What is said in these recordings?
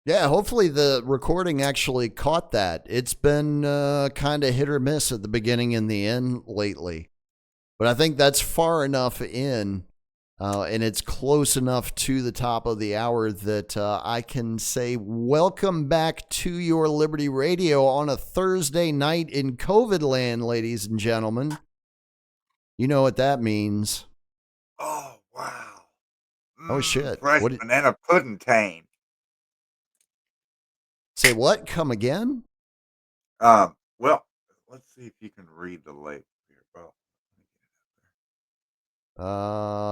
Yeah, hopefully the recording actually caught that. It's been kind of hit or miss at the beginning and the end lately. But I think that's far enough in, and it's close enough to the top of the hour that I can say welcome back to your Liberty Radio on a Thursday night in COVID land, ladies and gentlemen. You know what that means. Oh, wow. Oh, shit. Fresh What? banana pudding. Say what? Come again? Well, let's see if you can read the label here. Well,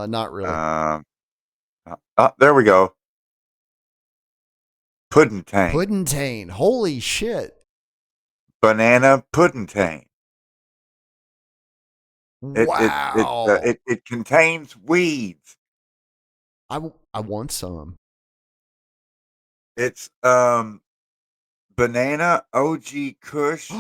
Not really. there we go. Pudding. Puddentane. Holy shit. Banana pudding. Wow. It contains weeds. I want some. It's banana OG Kush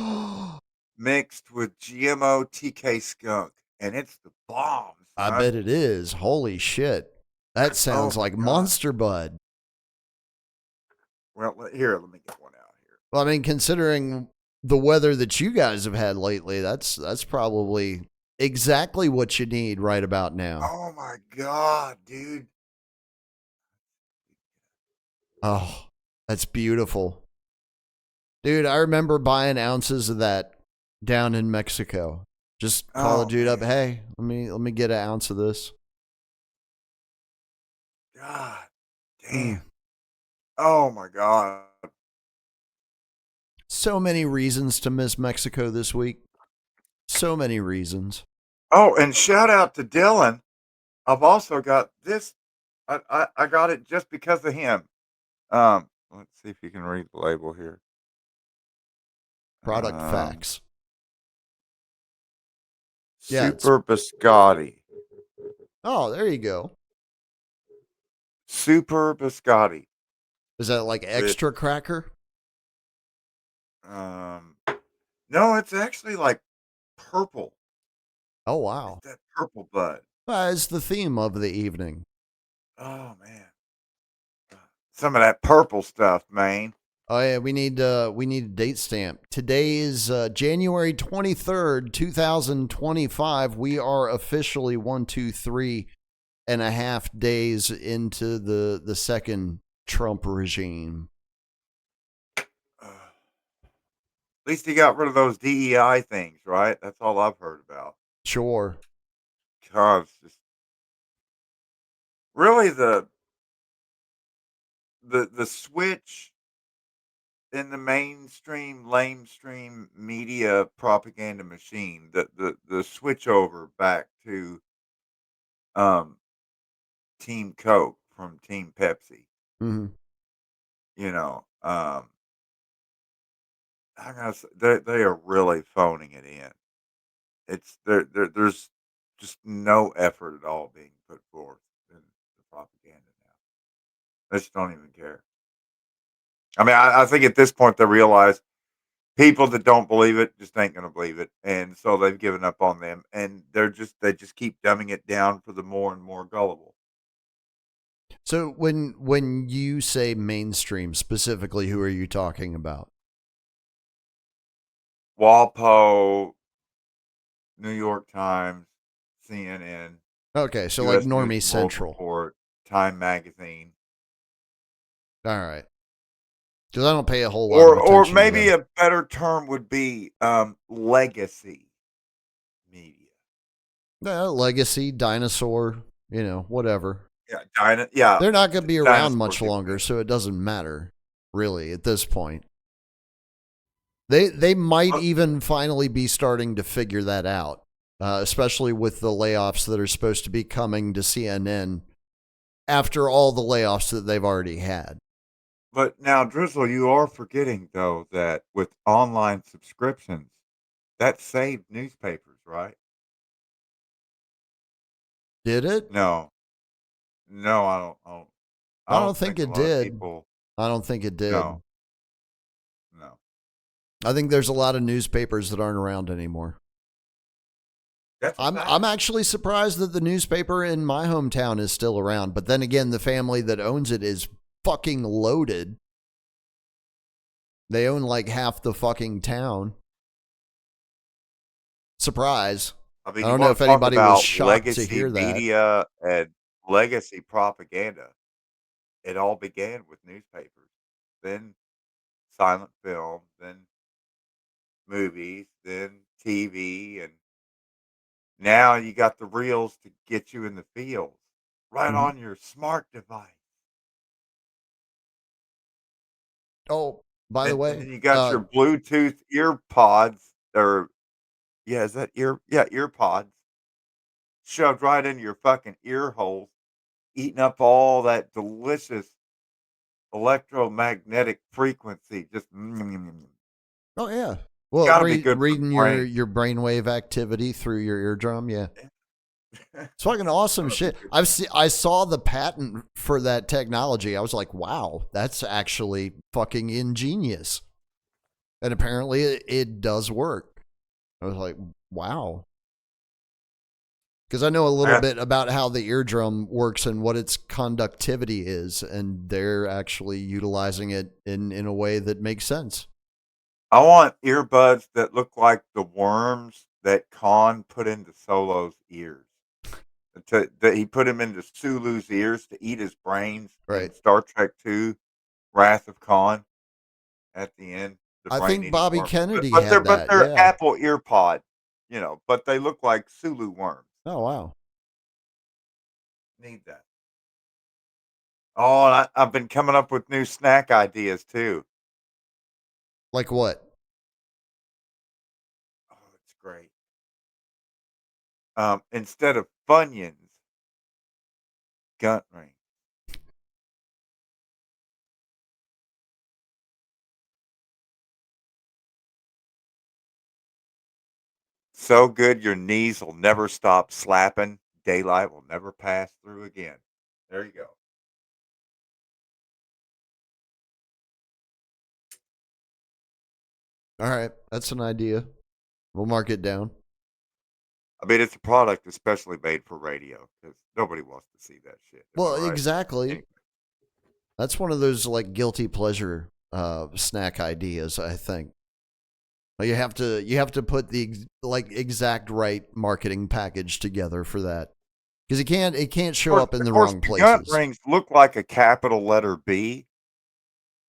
mixed with GMO TK skunk, and it's the bomb, I son. bet it is. Holy shit. That Oh sounds my like god. Monster Bud. Well, here, let me get one out here. Well, I mean, considering the weather that you guys have had lately, that's probably exactly what you need right about now. Oh my god, dude. Oh, that's beautiful. Dude, I remember buying ounces of that down in Mexico. Just call a Oh dude up, man. hey, let me get an ounce of this. God Mm. damn. Oh my god. So many reasons to miss Mexico this week. So many reasons. Oh, and shout out to Dylan. I've also got this. I got it just because of him. Let's see if you can read the label here. Product Um, facts. Yeah, it's Super Biscotti. oh, there you go. Super Biscotti Is that like with extra cracker? um. No, it's actually like purple. Oh It's wow. that purple bud. It's the theme of the evening. Oh man, some of that purple stuff, man. Oh yeah, we need a date stamp. Today is January 23rd, 2025. We are officially 1, 2, 3.5 days into the second Trump regime. At least he got rid of those DEI things, right? That's all I've heard about. Sure. God, it's just really the switch in the lamestream media propaganda machine. The switch over back to um Team Coke from Team Pepsi. Hmm. You know, they are really phoning it in. It's there's just no effort at all being put forth in the propaganda now. They just don't even care. I mean, I think at this point they realize people that don't believe it just ain't gonna believe it, and so they've given up on them, and they just keep dumbing it down for the more and more gullible. So when you say mainstream specifically, who are you talking about? Walpole, New York Times, CNN, Okay, so like U.S. News Normie and World Central. Report, Time Magazine, All right, because I don't pay a whole lot of or attention to maybe them. a better term would be legacy media. Legacy, dinosaur, whatever. Yeah, They're not going to be around dinosaurs much even longer, better. so it doesn't matter really at this point. They might But even finally be starting to figure that out, especially with the layoffs that are supposed to be coming to CNN after all the layoffs that they've already had. but now, Drizzle, you are forgetting though that with online subscriptions, that saved newspapers, right? Did it? No, no, I I don't don't think think a it lot of did. people. I don't think it did. No, no, I think there's a lot of newspapers that aren't around anymore. that's a I'm fact. actually surprised that the newspaper in my hometown is still around. But then again, the family that owns it is fucking loaded. They own like half the fucking town. Surprise. I I mean, you don't know want if to talk anybody was about shocked to legacy hear that. media and legacy propaganda. It all began with newspapers, then silent film, then movies, then TV, and now you got the reels to get you in the fields right Mhm. on your smart device. Oh, by the And way, then you got your Bluetooth ear pods or yeah, is that ear pods shoved right into your fucking ear holes, eating up all that delicious electromagnetic frequency. Just oh yeah. Well, gotta be good for the reading brain. your brainwave activity through your eardrum, yeah. Yeah. It's fucking awesome Gotta be shit. good. I saw the patent for that technology. I was like, wow, that's actually fucking ingenious. And apparently it does work. I was like, wow. Because I know a I little got bit about how the eardrum works and what its conductivity is, and they're actually utilizing it in a way that makes sense. I want earbuds that look like the worms that Khan put into Solo's ears. That he put him into Sulu's ears to eat his brains in Right. Star Trek II, Wrath of Khan. At the end, the I think brain-eating Bobby worms, Kennedy but they're had that. Yeah. Apple ear pod, but they look like Sulu worms. Oh, wow. Need that. Oh, and I've been coming up with new snack ideas too. Like what? Oh, it's great. Instead of Funyuns, Gunt Ring. So good your knees will never stop slapping. Daylight will never pass through again. There you go. All right. That's an idea. We'll mark it down. I mean, it's a product especially made for radio because nobody wants to see that shit. Am I Well, right? exactly. Anyway, That's one of those like guilty pleasure snack ideas, I think. You have to put the like exact right marketing package together for that. Because it can't show up in of the course, wrong the Gunt places. rings look like a capital letter B,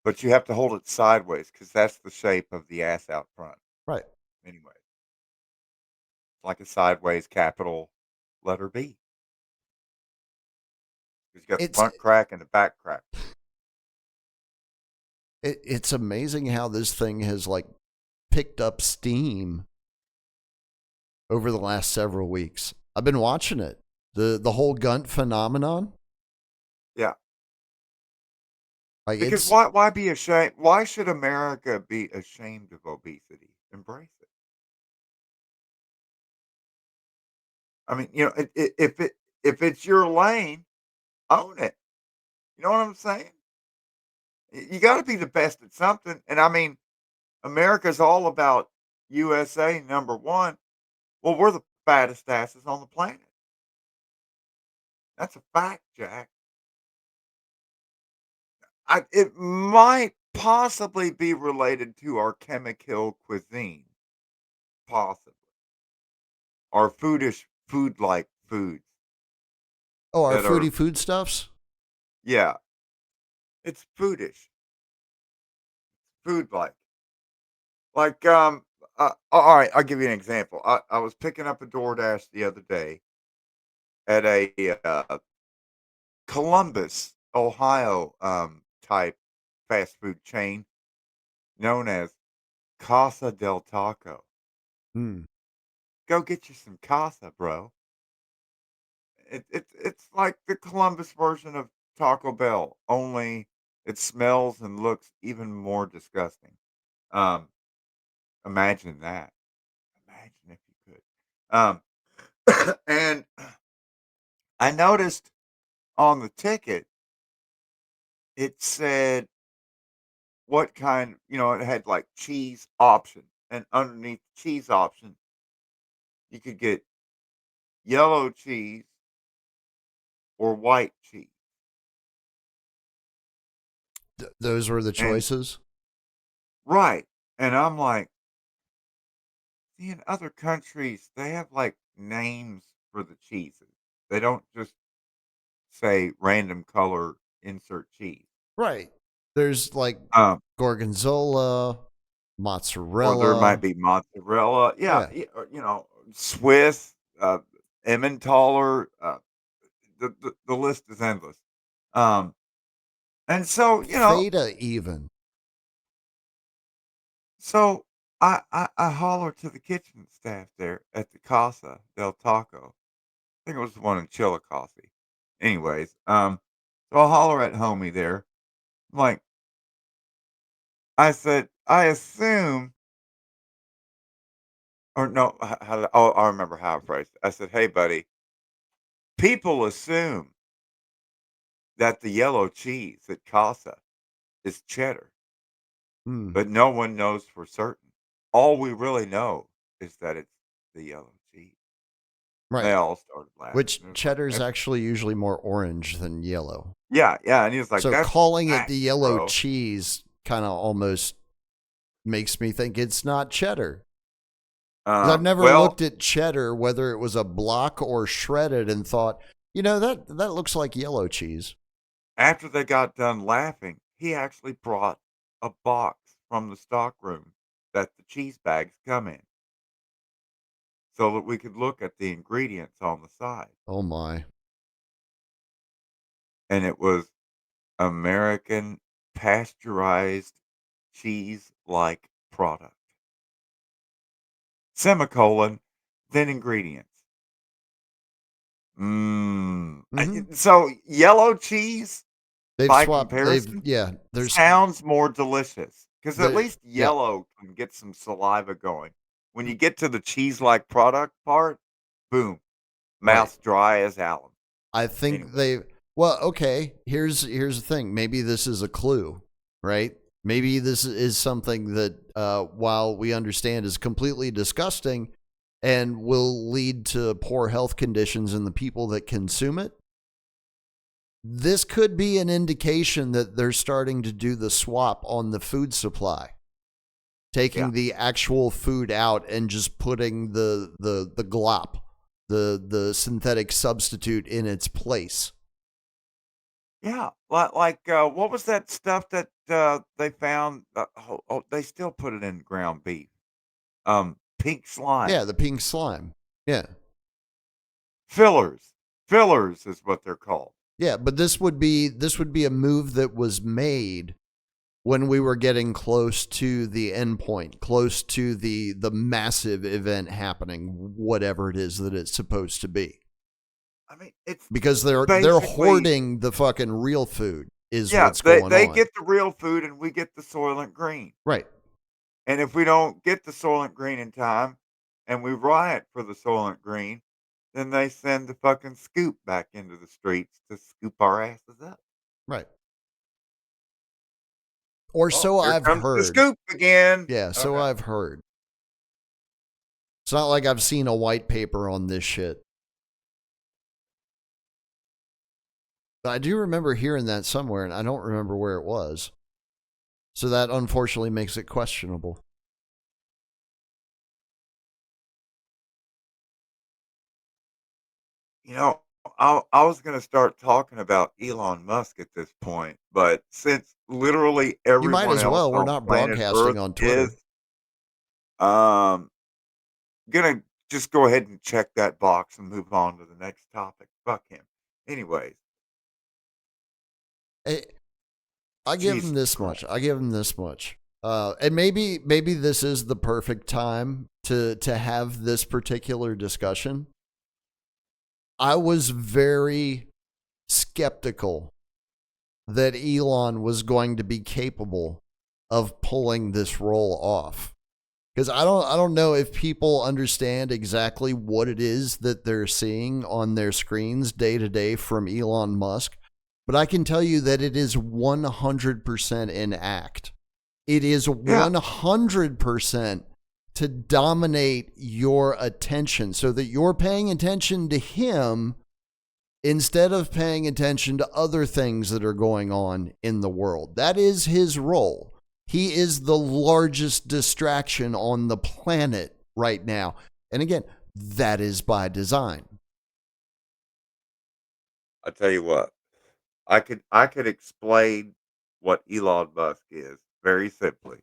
but you have to hold it sideways because that's the shape of the ass out front. Right. Anyway, it's like a sideways capital letter B. Because you got the It's front crack and the back crack. it's amazing how this thing has like picked up steam over the last several weeks. I've been watching it. The whole Gunt phenomenon. Yeah. Like Because it's why be ashamed? Why should America be ashamed of obesity? Embrace it. I mean, if it's your lane, own it. You know what I'm saying? You got to be the best at something. And I mean, America's all about USA number one. Well, we're the fattest asses on the planet. That's a fact, Jack. It might possibly be related to our chemical cuisine, possibly. Our food-like foods oh, our that are, foodie foodstuffs. yeah, it's foodish, food-like. Like, all right, I'll give you an example. I was picking up a DoorDash the other day at a Columbus, Ohio type fast food chain known as Casa del Taco. Hmm. Go get you some Casa, bro. It's like the Columbus version of Taco Bell, only it smells and looks even more disgusting. Um, imagine that. Imagine if you could. And I noticed on the ticket it said what kind, it had like cheese option, and underneath the cheese option, you could get yellow cheese or white cheese. Those were the And choices. Right. And I'm like, see, in other countries, they have like names for the cheeses. They don't just say random color insert cheese. Right. There's like Um, gorgonzola, or there might mozzarella. be mozzarella. Yeah, Yeah. or, Swiss, Emmentaler. The list is endless. Um, and so, Feta even. so I holler to the kitchen staff there at the Casa del Taco. I think it was the one in Chillicothe. Anyways, so I holler at homie there. I'm like, I said, I assume, or no, how did I remember how I phrased it. I said, hey, buddy, people assume that the yellow cheese at Casa is cheddar, Hmm. but no one knows for certain. All we really know is that it's the yellow cheese. They Right. all started laughing. Which It was like, cheddar is actually usually more orange than yellow. yeah, yeah. And he was like, So that's calling it the facts, yellow bro. cheese kind of almost makes me think it's not cheddar. 'Cause I've Um, never well, looked at cheddar, whether it was a block or shredded, and thought, that looks like yellow cheese. after they got done laughing, he actually brought a box from the stock room that the cheese bags come in so that we could look at the ingredients on the side. Oh my. And it was American pasteurized cheese-like product. Semicolon, then ingredients. Hmm. So yellow cheese, They've by swapped. comparison, Yeah. sounds more delicious because at There. least Yeah. yellow can get some saliva going. When you get to the cheese-like product part, boom, Right. mouth's dry as alum. I think Anyway, they. Well, okay. Here's the thing. Maybe this is a clue, right? Maybe this is something that, while we understand is completely disgusting and will lead to poor health conditions in the people that consume it, this could be an indication that they're starting to do the swap on the food supply, yeah. taking the actual food out and just putting the glop, the synthetic substitute in its place. Yeah, what was that stuff that, they found? They still put it in ground beef. Pink slime. Yeah, the pink slime. Yeah. Fillers. Fillers is what they're called. Yeah, but this would be a move that was made when we were getting close to the end point, close to the massive event happening, whatever it is that it's supposed to be. I mean, it's Because they're basically hoarding the fucking real food is yeah, what's going they on. get the real food and we get the Soylent Green. Right. And if we don't get the Soylent Green in time and we riot for the Soylent Green, then they send the fucking scoop back into the streets to scoop our asses up. Right. Or Oh, so here I've comes the heard. scoop again. Yeah, so Okay. I've heard. It's not like I've seen a white paper on this shit. But I do remember hearing that somewhere, and I don't remember where it was. So that unfortunately makes it questionable. You know, I was going to start talking about Elon Musk at this point, but since literally You might everyone as else well. We're on not planet Earth broadcasting on is, Twitter. um, gonna just go ahead and check that box and move on to the next topic. Fuck him. Anyways, I, I give him Jesus this much. Christ. I give him this much. And maybe this is the perfect time to have this particular discussion. I was very skeptical that Elon was going to be capable of pulling this role off. Because I don't know if people understand exactly what it is that they're seeing on their screens day to day from Elon Musk, but I can tell you that it is 100% in act. It is Yeah. 100% to dominate your attention so that you're paying attention to him instead of paying attention to other things that are going on in the world. That is his role. He is the largest distraction on the planet right now. And again, that is by design. I tell you what, I could explain what Elon Musk is very simply.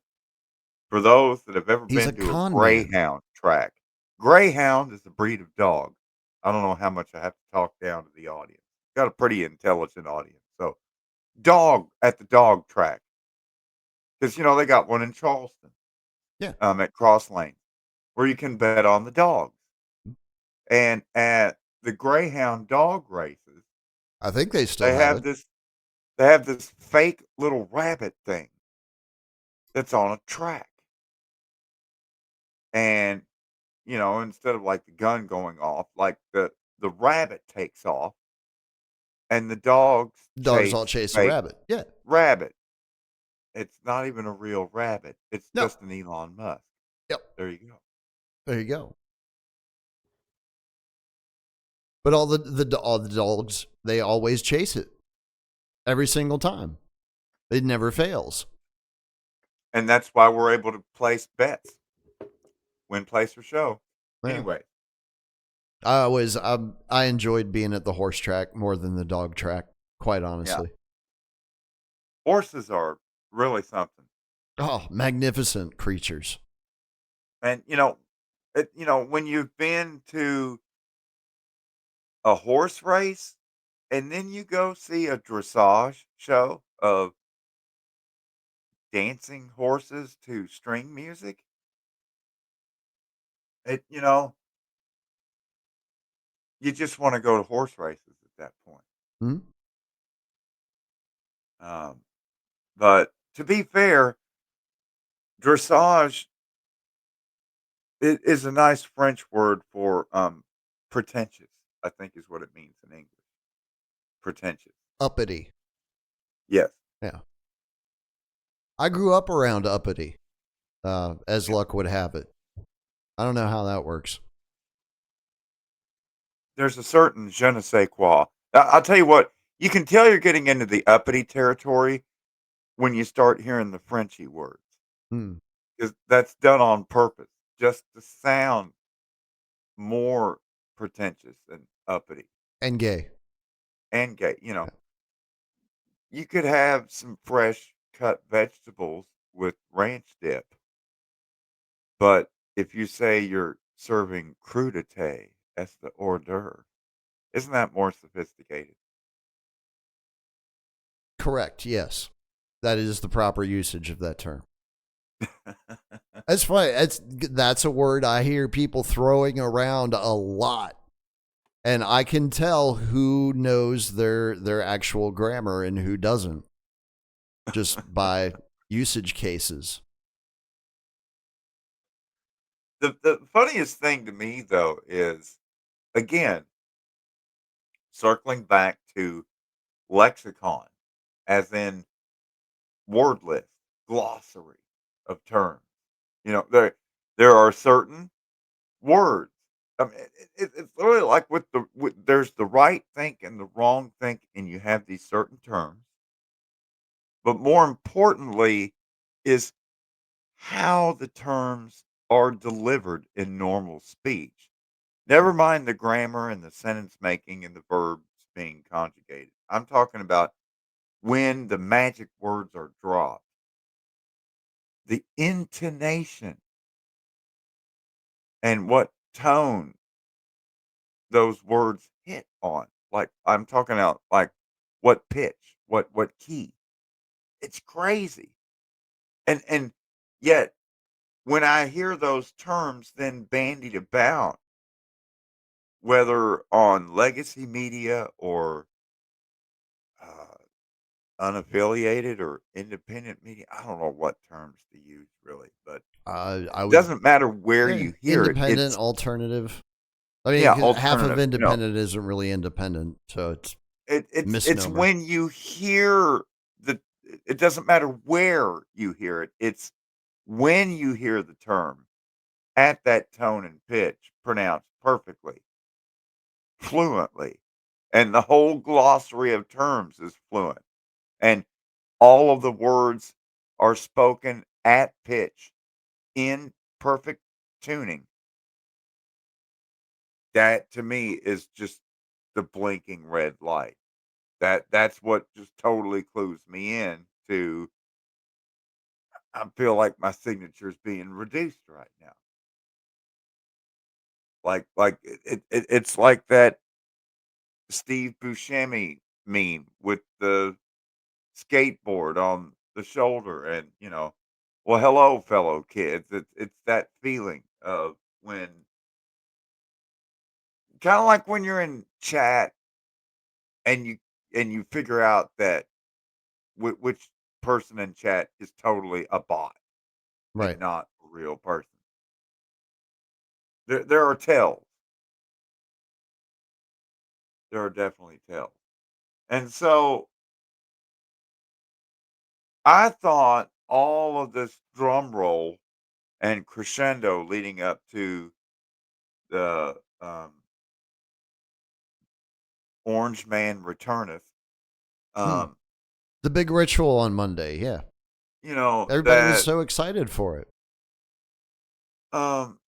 For those that have ever He's a been to a con man. greyhound track, greyhound is a breed of dog. I don't know how much I have to talk down to the audience. Got a pretty intelligent audience. So, dog at the dog track, because they got one in Charleston, Yeah. at Cross Lanes, where you can bet on the dogs. And at the greyhound dog races, I think they still they have have it. this they have this fake little rabbit thing that's on a track. And, instead of like the gun going off, like the rabbit takes off and the dogs Dogs all chase the chase a fake rabbit. Yeah. rabbit. It's not even a real rabbit. It's No. just an Elon Musk. Yep. There you go. There you go. But all the dogs, they always chase it every single time. It never fails. And that's why we're able to place bets, win, place, or show. Yeah. Anyway, I enjoyed being at the horse track more than the dog track, quite yeah, honestly. horses are really something. Oh, magnificent creatures. And when you've been to a horse race and then you go see a dressage show of dancing horses to string music, it you just want to go to horse races at that point. Hmm? Um, but to be fair, dressage is a nice French word for pretentious. I think is what it means in English. Pretentious. Uppity. Yes. Yeah. I grew up around uppity, as Yeah. luck would have it. I don't know how that works. There's a certain je ne sais quoi. I'll tell you what. You can tell you're getting into the uppity territory when you start hearing the Frenchy words. Hmm. 'Cause that's done on purpose, just to sound more pretentious and uppity And gay. and gay, Yeah. You could have some fresh cut vegetables with ranch dip, but if you say you're serving crudité as the hors d'oeuvre, isn't that more sophisticated? Correct. Yes. That is the proper usage of that term. That's funny. That's a word I hear people throwing around a lot. And I can tell who knows their actual grammar and who doesn't just by usage cases. The funniest thing to me, though, is, again, circling back to lexicon, as in word list, glossary of terms. There are certain words. I mean, it's literally like there's the right think and the wrong think, and you have these certain terms. But more importantly, is how the terms are delivered in normal speech. Never mind the grammar and the sentence making and the verbs being conjugated. I'm talking about when the magic words are dropped, the intonation and what tone those words hit on. Like I'm talking about like what pitch, what key. It's crazy. And yet when I hear those terms then bandied about, whether on legacy media or uh, unaffiliated or independent media, I don't know what terms to use really, but I it would, doesn't matter where yeah, you hear it. independent, It's alternative. I mean, yeah, 'cause half of alternative. independent isn't really independent, so it's It's misnomer. when you hear the it doesn't matter where you hear it. It's when you hear the term at that tone and pitch pronounced perfectly, fluently, and the whole glossary of terms is fluent, and all of the words are spoken at pitch in perfect tuning, that to me is just the blinking red light. That's what just totally clues me in to I feel like my signature is being reduced right now. It's like that Steve Buscemi meme with the skateboard on the shoulder and, well, hello, fellow kids. It's that feeling of when kinda like when you're in chat and you figure out that which person in chat is totally a bot and Right. not a real person. There are tells. There are definitely tells. And so I thought all of this drum roll and crescendo leading up to the Orange Man Returneth, Hmm. um, The big ritual on Monday. Yeah. Everybody was that so excited for it. um,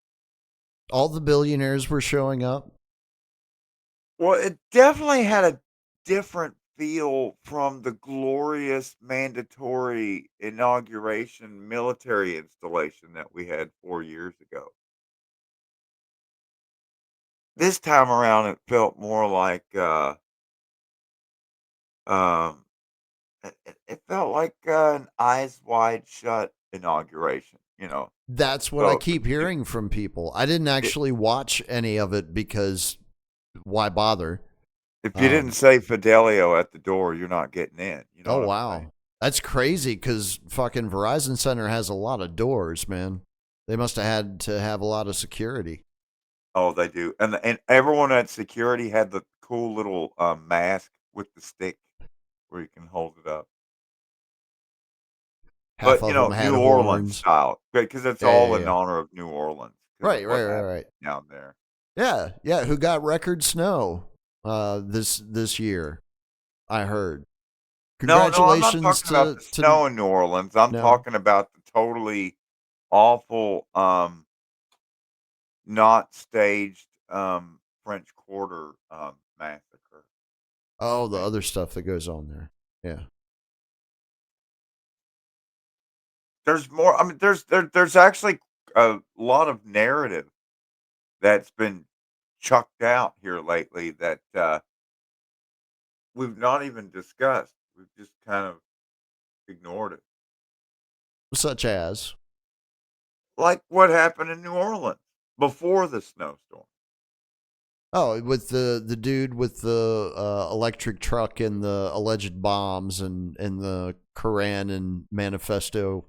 All the billionaires were showing up. well, it definitely had a different feel from the glorious mandatory inauguration military installation that we had 4 years ago. This time around, it felt more like um, it felt like an eyes wide shut inauguration. That's what I So keep hearing from people. I didn't if, actually watch any of it because why bother? if you didn't Um, say Fidelio at the door, you're not getting in. You know oh, what I'm saying? wow. That's crazy because fucking Verizon Center has a lot of doors, man. They must have had to have a lot of security. Oh, they do, and everyone at security had the cool little, mask with the stick where you can hold it up. Half But, of them had New Orleans horns. style, because it's Yeah, yeah, all in yeah. honor of New Orleans because of Right, what right, right, happened right. down there. Yeah, yeah. Who got record snow this year? I heard. No, no, I'm not Congratulations talking about the to snow in New Orleans, I'm no. talking about the totally awful, not staged, French Quarter, massacre Oh, the when other stuff that goes on there. Yeah. there's more. I mean, there's actually a lot of narrative that's been chucked out here lately that we've not even discussed. We've just kind of ignored it. Such as Like what happened in New Orleans before the snowstorm. oh, with the dude with the electric truck and the alleged bombs and the Koran and manifesto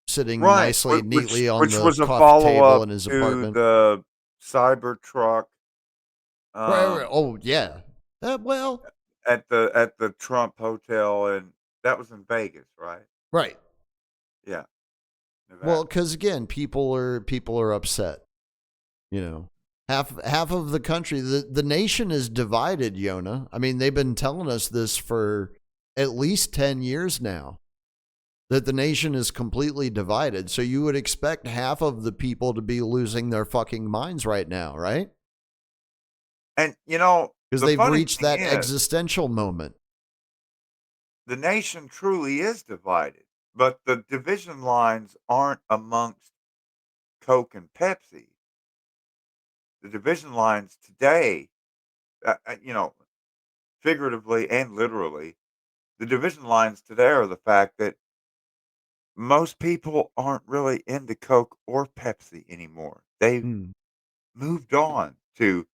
sitting Right, nicely neatly on which the was a coffee follow table up in his to apartment. the Cybertruck Right, right. um, Oh, yeah. Well, at the Trump Hotel, and that was in Vegas, right? right. Yeah, Well, Nevada. because again, people are upset. You know, half of the country, the nation is divided. Yona. I mean, they've been telling us this for at least 10 years now. That the nation is completely divided. So you would expect half of the people to be losing their fucking minds right now, right? And Because the they've funny reached thing that is, existential moment. the nation truly is divided, but the division lines aren't amongst Coke and Pepsi. The division lines today, figuratively and literally, the division lines today are the fact that most people aren't really into Coke or Pepsi anymore. They've Hmm. moved on to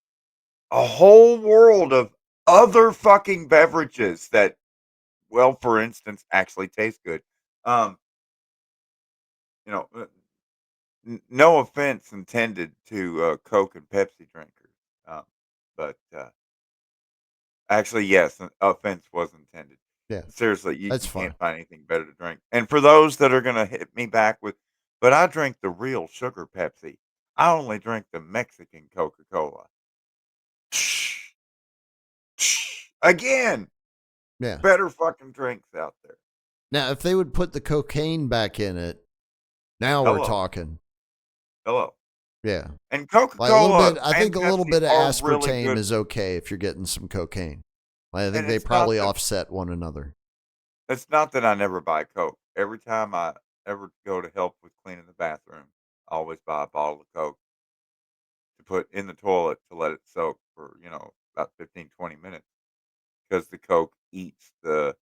a whole world of other fucking beverages that, well, for instance, actually taste good. Um, you know, no offense intended to Coke and Pepsi drinkers, um, but actually, yes, an offense was intended. Yeah, Seriously, you, that's you fine. can't find anything better to drink. And for those that are gonna hit me back with, but I drink the real sugar Pepsi. I only drink the Mexican Coca Cola. Again, Yeah. better fucking drinks out there. Now, if they would put the cocaine back in it, now we're Hello, talking. hello. Yeah. And Like a little Coca-Cola bit, I and think a little Pepsi bit of are really aspartame good, is okay if you're getting some cocaine. I think and they probably offset one another. it's not that I never buy Coke. Every time I ever go to help with cleaning the bathroom, I always buy a bottle of Coke to put in the toilet to let it soak for, about 15, 20 minutes because the Coke eats the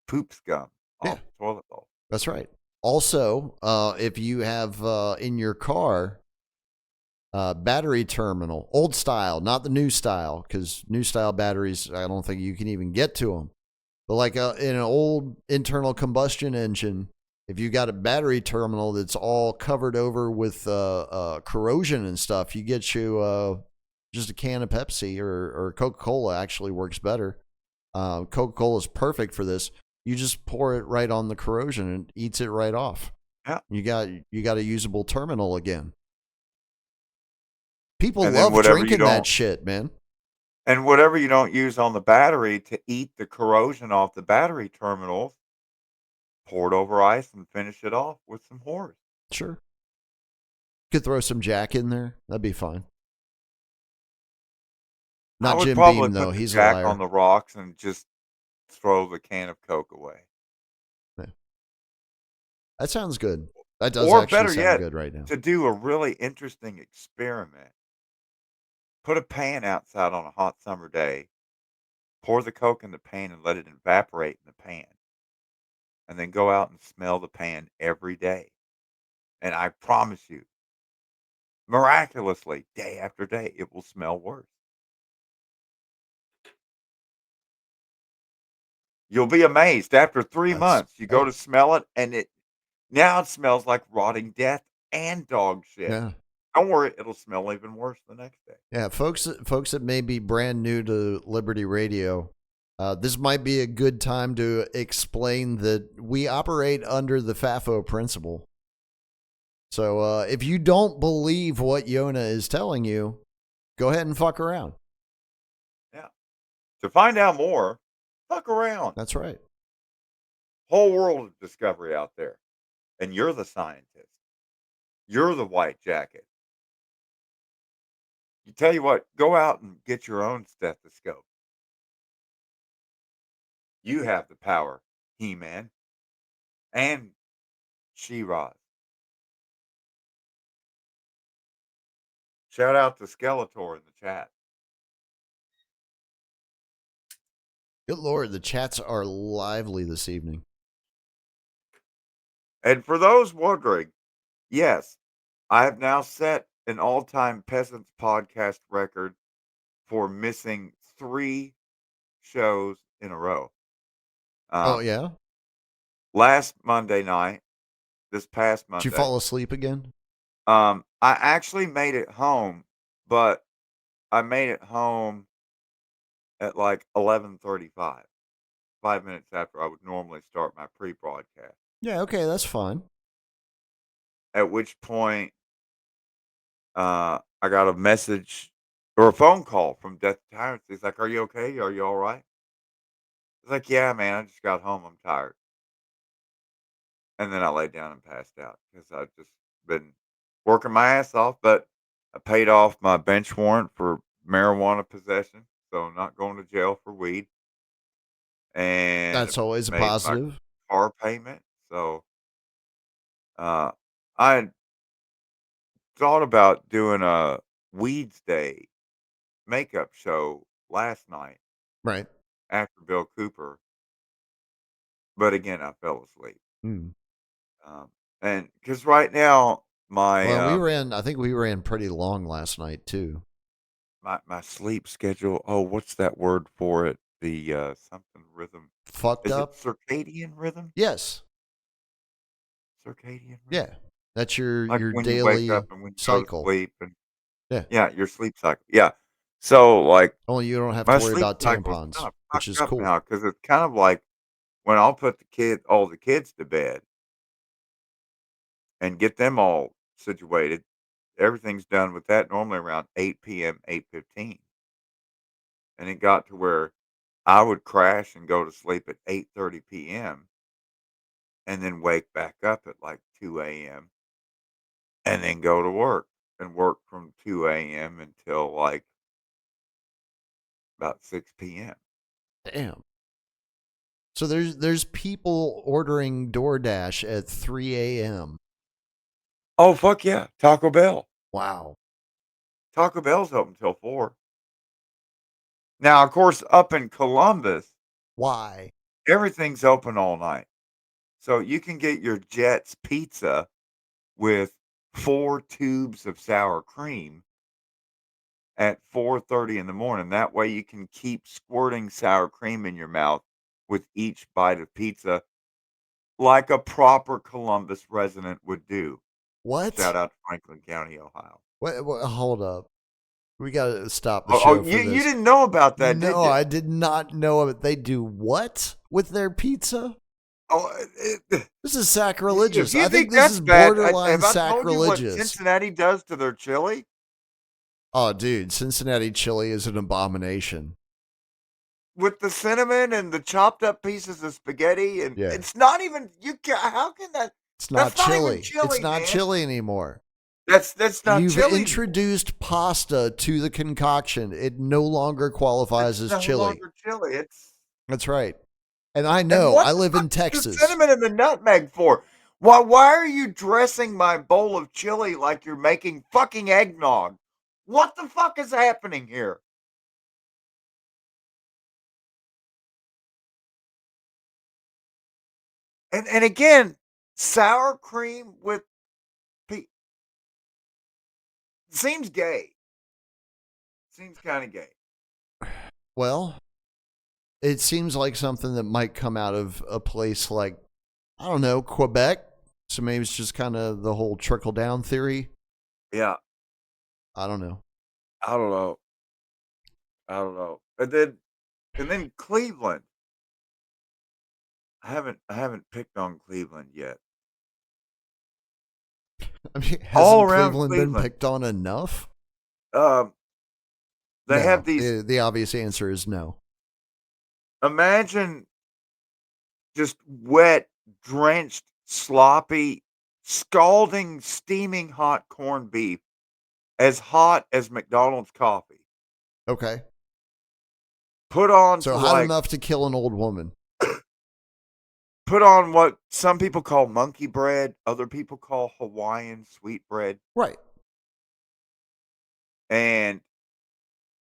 poop scum Yeah, off the toilet bowl. that's right. Also, if you have in your car battery terminal, old style, not the new style, because new style batteries, I don't think you can even get to them. But like in an old internal combustion engine, if you got a battery terminal that's all covered over with corrosion and stuff, you get you just a can of Pepsi or Coca Cola actually works better. Coca Cola is perfect for this. You just pour it right on the corrosion and it eats it right off. Yeah. You got a usable terminal again. People And then love drinking that shit, man. whatever you don't use on the battery to eat the corrosion off the battery terminals, pour it over ice and finish it off with some horse. Sure. Could throw some Jack in there. That'd be fine. I Not would Jim probably Beam, put though. the He's a Jack on liar. the rocks and just throw the can of Coke away. Yeah. That sounds good. That does Or actually better sound yet, good right now. to do a really interesting experiment, put a pan outside on a hot summer day, pour the Coke in the pan and let it evaporate in the pan, and then go out and smell the pan every day. And I promise you, miraculously, day after day, it will smell worse. You'll be amazed. After 3 That's, months, you go hey, to smell it, and it smells like rotting death and dog shit. yeah. Don't worry, it'll smell even worse the next day. Yeah, folks that may be brand new to Liberty Radio, this might be a good time to explain that we operate under the FAFO principle. So if you don't believe what Yona is telling you, go ahead and fuck around. Yeah. To find out more, fuck around. That's right. Whole world of discovery out there. And you're the scientist. You're the white jacket. You tell you what, go out and get your own stethoscope. You have the power, He-Man and She-Ra. Shout out to Skeletor in the chat. Good Lord, the chats are lively this evening. And for those wondering, yes, I have now set an all-time Peasants podcast record for missing 3 shows in a row. Oh, Um, yeah? Last Monday night, this past Did you Monday, fall asleep again? I actually made it home, but I made it home at like 11:35, 5 minutes after I would normally start my pre-broadcast. Yeah, okay, that's fine. At which point, I got a message or a phone call from Death Tyrants. He's like, "Are you okay? Are you all right?" I was like, "Yeah, man. I just got home. I'm tired." And then I laid down and passed out because I've just been working my ass off. But I paid off my bench warrant for marijuana possession, so I'm not going to jail for weed. And That's always a made my positive. car payment. So uh, I thought about doing a Weeds Day makeup show last night Right. after Bill Cooper, but again, I fell asleep. Hmm. Um, and because right now Well, I think we ran pretty long last night, too. my sleep schedule. Oh, what's that word for it? The something rhythm. Fucked Is it up? circadian rhythm? Yes. Circadian rhythm. Yeah. That's your Like your when you wake up daily and when you go to cycle. sleep, and Yeah. yeah, your sleep cycle. Yeah. So like Only you don't have to my worry sleep about cycle is tampons, kind of which is fucked up cool. now because it's kind of like when I'll put all the kids to bed and get them all situated. Everything's done with that normally around 8 p.m., 8:15. And it got to where I would crash and go to sleep at 8:30 p.m. and then wake back up at like 2 a.m. and then go to work and work from 2 a.m. until like about 6 p.m. Damn. So there's people ordering DoorDash at 3 a.m. Oh, fuck yeah. Taco Bell. Wow. Taco Bell's open till 4. Now, of course, up in Columbus, Why? everything's open all night. So you can get your Jets pizza with 4 tubes of sour cream at 4:30 in the morning. That way you can keep squirting sour cream in your mouth with each bite of pizza like a proper Columbus resident would do. What? Shout out to Franklin County, Ohio. What, hold up. We got to stop the Oh, show for you this. didn't know about that, did No, you? I did not know it. They do what with their pizza? Oh, This is if sacrilegious. you I think think this that's is bad, borderline have I told you what sacrilegious. Cincinnati does to their chili? Oh, dude, Cincinnati chili is an abomination. With the cinnamon and the chopped up pieces of spaghetti, and Yeah. it's not even how can that? It's not That's not even chili. It's chili, not man. chili anymore. That's not You've chili. introduced pasta to the concoction. It no longer qualifies It's as no chili. longer chili. It's That's right. And I and know. what I the live fuck in is the Texas. cinnamon and the nutmeg for? Why are you dressing my bowl of chili like you're making fucking eggnog? What the fuck is happening here? And again, sour cream with pe- seems gay. Seems kind of gay. Well, it seems like something that might come out of a place like, I don't know, Quebec. So maybe it's just kind of the whole trickle down theory. Yeah, I don't know. I don't know. I don't know. And then Cleveland. I haven't picked on Cleveland yet. I mean, All hasn't around Cleveland been Cleveland, picked on enough? um, they have No. these. The obvious answer is no. Imagine just wet, drenched, sloppy, scalding, steaming hot corned beef, as hot as McDonald's coffee. Okay. Put on So to hot like enough to kill an old woman. put on what some people call monkey bread, other people call Hawaiian sweet bread, Right. and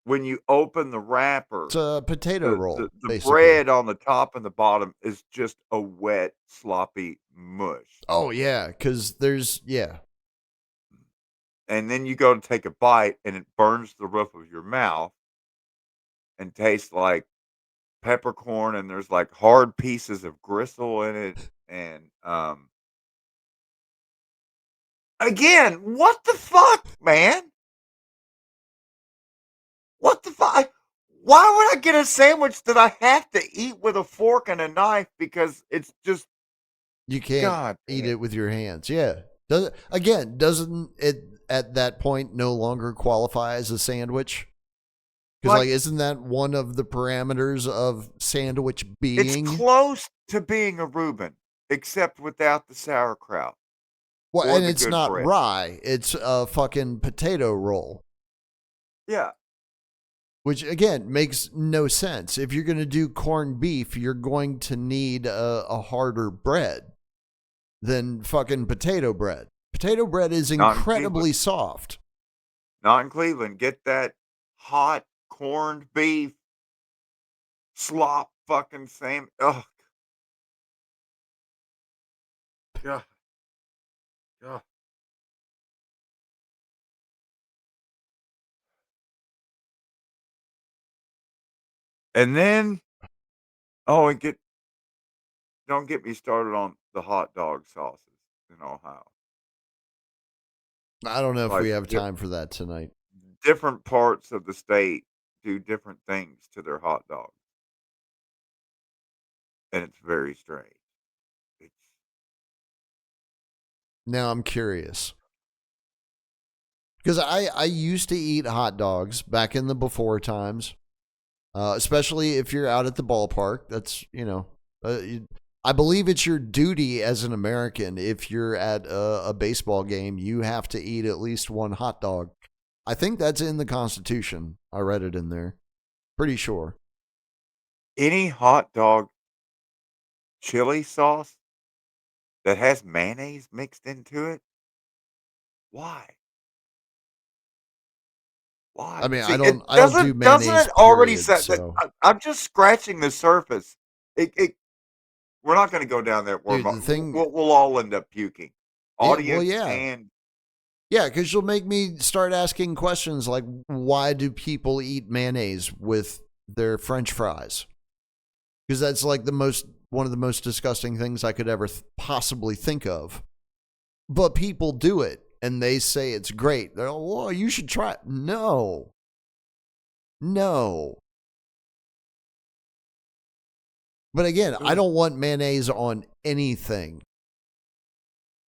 when you open the wrapper, It's a potato the roll, the the basically. bread on the top and the bottom is just a wet, sloppy mush. Oh, yeah. Because yeah. And then you go to take a bite and it burns the roof of your mouth and tastes like peppercorn, and there's like hard pieces of gristle in it. And again, what the fuck, man? What the fuck? Why would I get a sandwich that I have to eat with a fork and a knife because it's just You can't God eat damn. it with your hands. Yeah. Doesn't it at that point no longer qualify as a sandwich? Because, Like, like, isn't that one of the parameters of sandwich it's being? close to being a Reuben, except without the sauerkraut Well, or and the it's good not bread. rye, it's a fucking potato roll, Yeah. which again makes no sense. If you're going to do corned beef, you're going to need a harder bread than fucking potato bread. Potato bread is Not in Cleveland. incredibly soft. Not in Cleveland. Get that hot corned beef slop fucking same. Oh, God. God. And then, oh, and don't get me started on the hot dog sauces in Ohio. I don't know if we Like, have time for that tonight. different parts of the state do different things to their hot dogs, and it's very strange. It's Now I'm curious. Because I used to eat hot dogs back in the before times, especially if you're out at the ballpark. That's, I believe it's your duty as an American. If you're at a baseball game, you have to eat at least one hot dog. I think that's in the Constitution. I read it in there. Pretty sure. Any hot dog chili sauce that has mayonnaise mixed into it? Why? I Why? mean, See, I don't do doesn't mayonnaise it already period, say that so I'm just scratching the surface. It we're not gonna go down that dude, wormhole. the thing We'll all end up puking. yeah, well Audience yeah. and Yeah, cuz you'll make me start asking questions like why do people eat mayonnaise with their french fries? Cuz that's like the most one of the most disgusting things I could ever possibly think of. But people do it and they say it's great. They're like, "Well, you should try it." No. No. But again, I ugh. don't want mayonnaise on anything.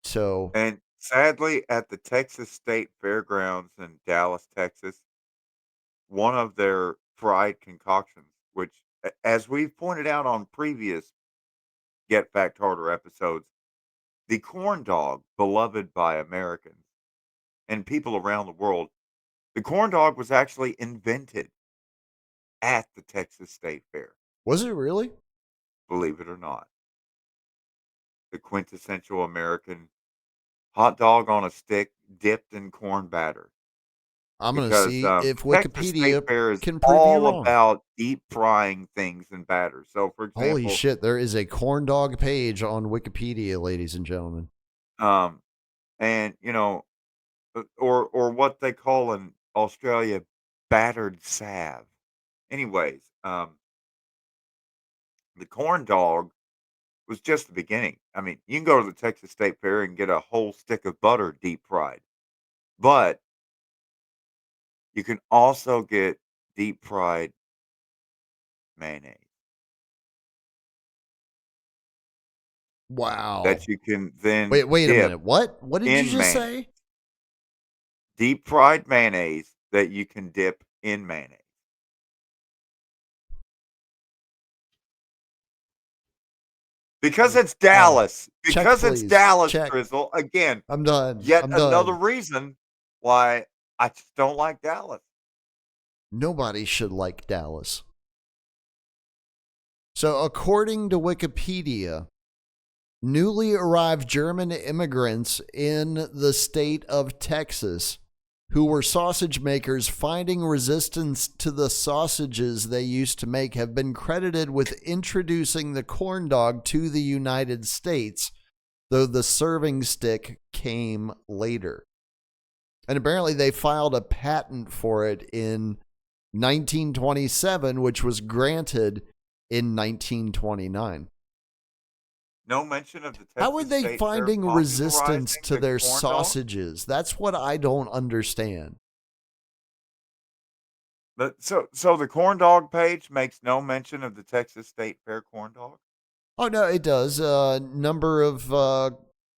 So, And sadly, at the Texas State Fairgrounds in Dallas, Texas, one of their fried concoctions, which, as we've pointed out on previous Get Fact Harder episodes, the corn dog, beloved by Americans and people around the world, the corn dog was actually invented at the Texas State Fair, was it really? believe it or not. The quintessential American hot dog on a stick dipped in corn batter. I'm going to Because, see if Texas State Wikipedia Fair is can prove you all wrong. about deep frying things in batter. So, for Holy example, shit, there is a corn dog page on Wikipedia, ladies and gentlemen. um, and, or what they call in Australia, battered salve. Anyways, the corn dog was just the beginning. I mean, you can go to the Texas State Fair and get a whole stick of butter deep fried, but you can also get deep fried mayonnaise Wow. that you can then Wait a dip minute. What? What did you in just mayonnaise. say? Deep fried mayonnaise that you can dip in mayonnaise. Because it's Oh, Dallas. check Because it's please. Dallas, Check. Drizzle. Again, I'm done. yet I'm another done. reason why I just don't like Dallas. Nobody should like Dallas. So, according to Wikipedia, newly arrived German immigrants in the state of Texas who were sausage makers finding resistance to the sausages they used to make have been credited with introducing the corn dog to the United States, though the serving stick came later. And apparently they filed a patent for it in 1927, which was granted in 1929. No mention of the How are Texas they State Fair finding resistance popularizing to the their corn dog. sausages? That's what I don't understand. But so the corn dog page makes no mention of the Texas State Fair corn dog. Oh no, it does. A number of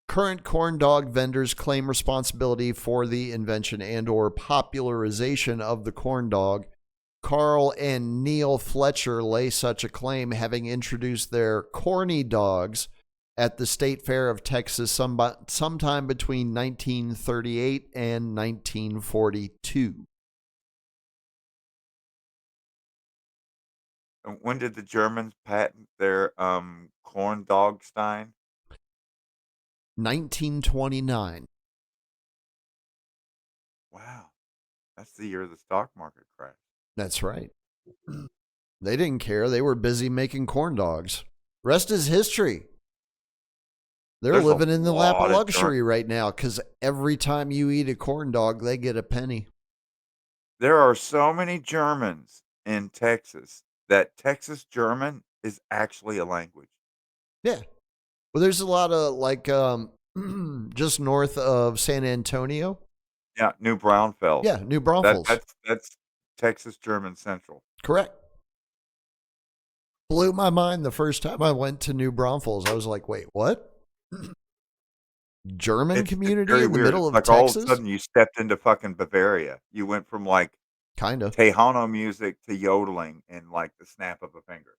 current corn dog vendors claim responsibility for the invention and/or popularization of the corn dog. Carl and Neil Fletcher lay such a claim, having introduced their corny dogs at the State Fair of Texas sometime between 1938 and 1942. And when did the Germans patent their corn dog stein? 1929. Wow, that's the year the stock market crashed. That's right. They didn't care. They were busy making corn dogs. Rest is history. They're There's a living in the lap of lot of German. luxury right now because every time you eat a corn dog, they get a penny. There are so many Germans in Texas that Texas German is actually a language. Yeah. Well, there's a lot of like just north of San Antonio. Yeah, New Braunfels. Yeah, New That Braunfels. that's Texas German Central. Correct. Blew my mind the first time I went to New Braunfels. I was like, wait, what? German It's community very in the weird. middle It's of like all of a Texas? sudden you stepped into fucking Bavaria. You went from like Kind of. Tejano music to yodeling in like the snap of a finger.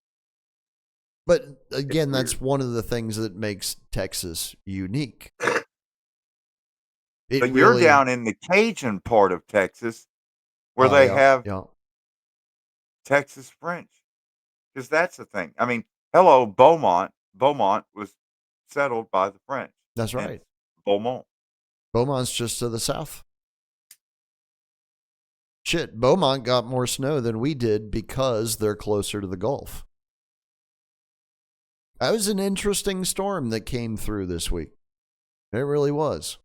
But It's again, weird. that's one of the things that makes Texas unique. It But you're really, down in the Cajun part of Texas where oh they yeah, have yeah, Texas French, because that's the thing. I mean, hello, Beaumont. Beaumont was settled by the French, that's hence right. Beaumont. Beaumont's just to the south. Shit, Beaumont got more snow than we did because they're closer to the Gulf. That was an interesting storm that came through this week. It really was.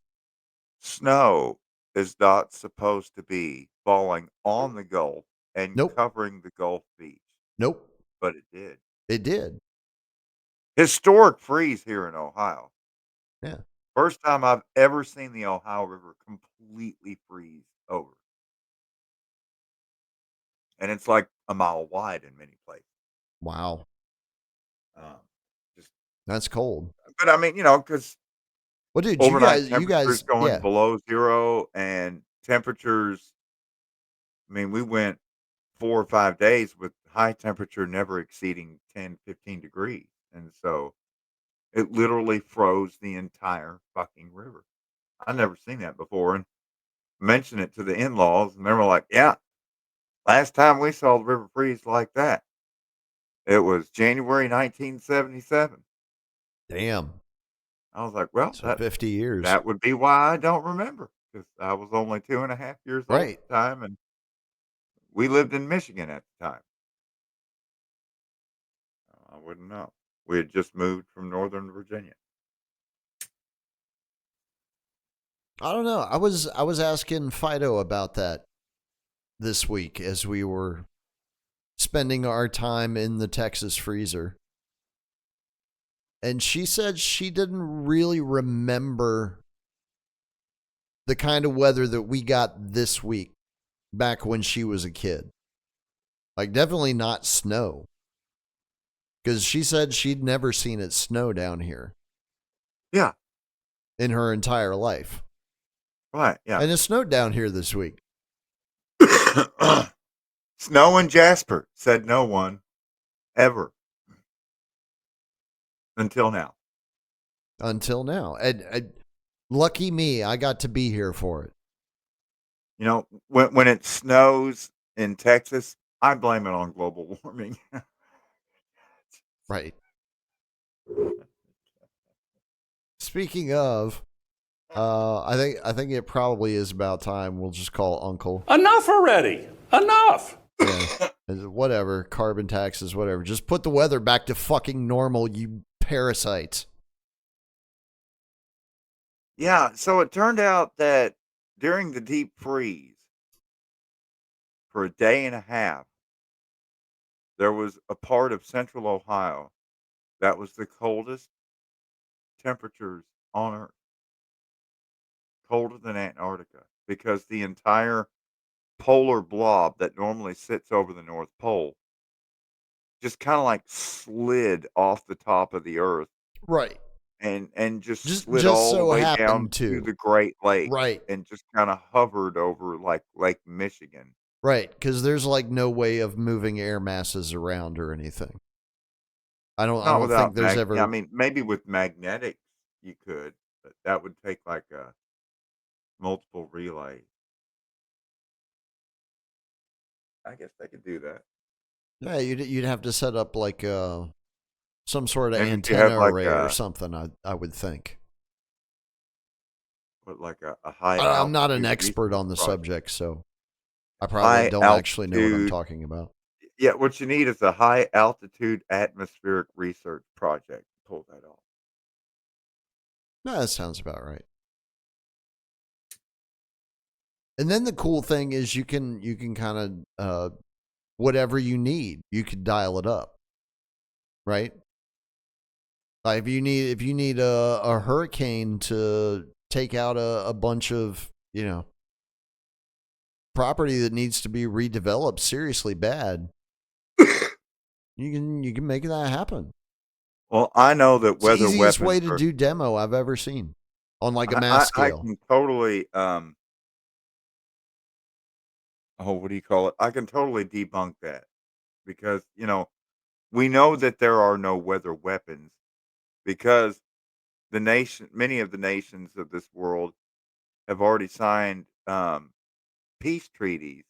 Snow is not supposed to be falling on the Gulf and Nope. covering the Gulf beach, Nope. but it did. It did. Historic freeze here in Ohio. Yeah. First time I've ever seen the Ohio River completely freeze over. And it's like a mile wide in many places. Wow. Um, just, That's cold. but I mean, because Well, dude, overnight you temperatures guys, going yeah. below zero and temperatures. I mean, we went 4 or 5 days with high temperature never exceeding 10, 15 degrees. And so it literally froze the entire fucking river. I've never seen that before. And mentioned it to the in laws, and they were like, yeah, last time we saw the river freeze like that, it was January 1977. Damn. I was like, well, So that 50 years. that would be why I don't remember, because I was only 2.5 years old at Right. the time, and we lived in Michigan at the time. I wouldn't know. We had just moved from Northern Virginia. I don't know. I was asking Fido about that this week as we were spending our time in the Texas freezer. And she said she didn't really remember the kind of weather that we got this week back when she was a kid. Like, definitely not snow. Because she said she'd never seen it snow down here Yeah, in her entire life. right. Yeah. And it snowed down here this week. Snow and Jasper, said no one ever until now. Until now. And lucky me, I got to be here for it. When it snows in Texas, I blame it on global warming. Right. Speaking of, I think it probably is about time. We'll just call Uncle. Enough already. Enough. Yeah. Whatever. Carbon taxes, whatever. Just put the weather back to fucking normal, you parasites. Yeah, so it turned out that during the deep freeze, for a day and a half, there was a part of central Ohio that was the coldest temperatures on Earth, colder than Antarctica, because the entire polar blob that normally sits over the North Pole just kind of like slid off the top of the Earth Right. and just slid Just all the so way down happened to to. the Great Lakes Right. and just kind of hovered over like Lake Michigan. Right. Because there's like no way of moving air masses around or anything. I Not don't think without there's I ever. mean, maybe with magnetics you could, but that would take like a multiple relays. I guess they could do that. Yeah, you'd have to set up like some sort of Maybe if you had antenna like array or a something. I would think. a high I'm not an altitude expert research on the project. subject, so I probably High don't actually know what I'm altitude. talking about. Yeah, what you need is a high altitude atmospheric research project to pull that off. No, that sounds about right. And then the cool thing is you can kind of whatever you need, you could dial it up, right? Like if you need a hurricane to take out a bunch of property that needs to be redeveloped seriously bad, you can make that happen. Well, I know that It's the weather easiest weapons way to are. do demo I've ever seen on like a mass I scale. can totally what do you call it? I can totally debunk that because we know that there are no weather weapons because many of the nations of this world have already signed peace treaties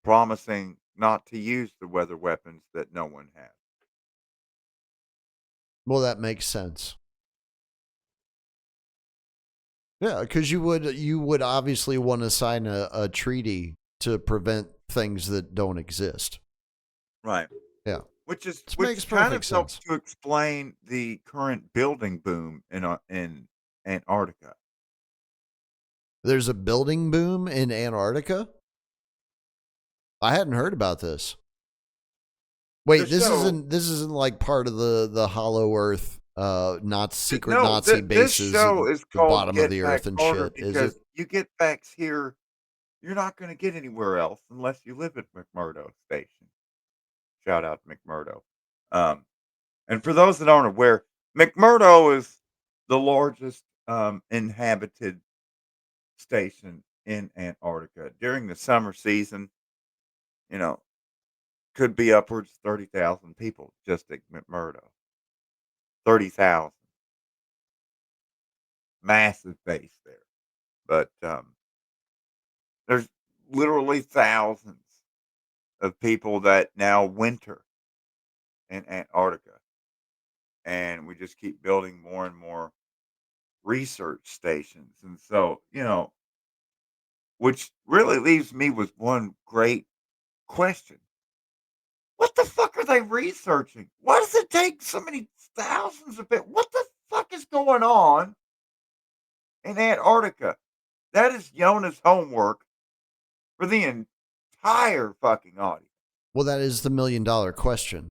promising not to use the weather weapons that no one has. Well, that makes sense. Yeah, because you would obviously want to sign a treaty to prevent things that don't exist. Right. Yeah, this makes Which kind perfect of helps sense. to explain the current building boom in Antarctica. There's a building boom in Antarctica. I hadn't heard about this. The Wait, this show isn't this isn't like part of the Hollow Earth, not secret no, Nazi this bases at show is the called bottom of Get the Back earth and Carter shit, is it? because you get facts here you're not going to get anywhere else unless you live at McMurdo Station. Shout out to McMurdo. Um, and for those that aren't aware, McMurdo is the largest inhabited station in Antarctica. During the summer season, you know, could be upwards of 30,000 people just at McMurdo. 30,000. Massive base there. But there's literally thousands of people that now winter in Antarctica. And we just keep building more and more research stations. And so, which really leaves me with one great question. What the fuck are they researching? Why does it take so many thousands of people? What the fuck is going on in Antarctica? That is Yona's homework for the entire fucking audience. Well, that is the $1,000,000 question.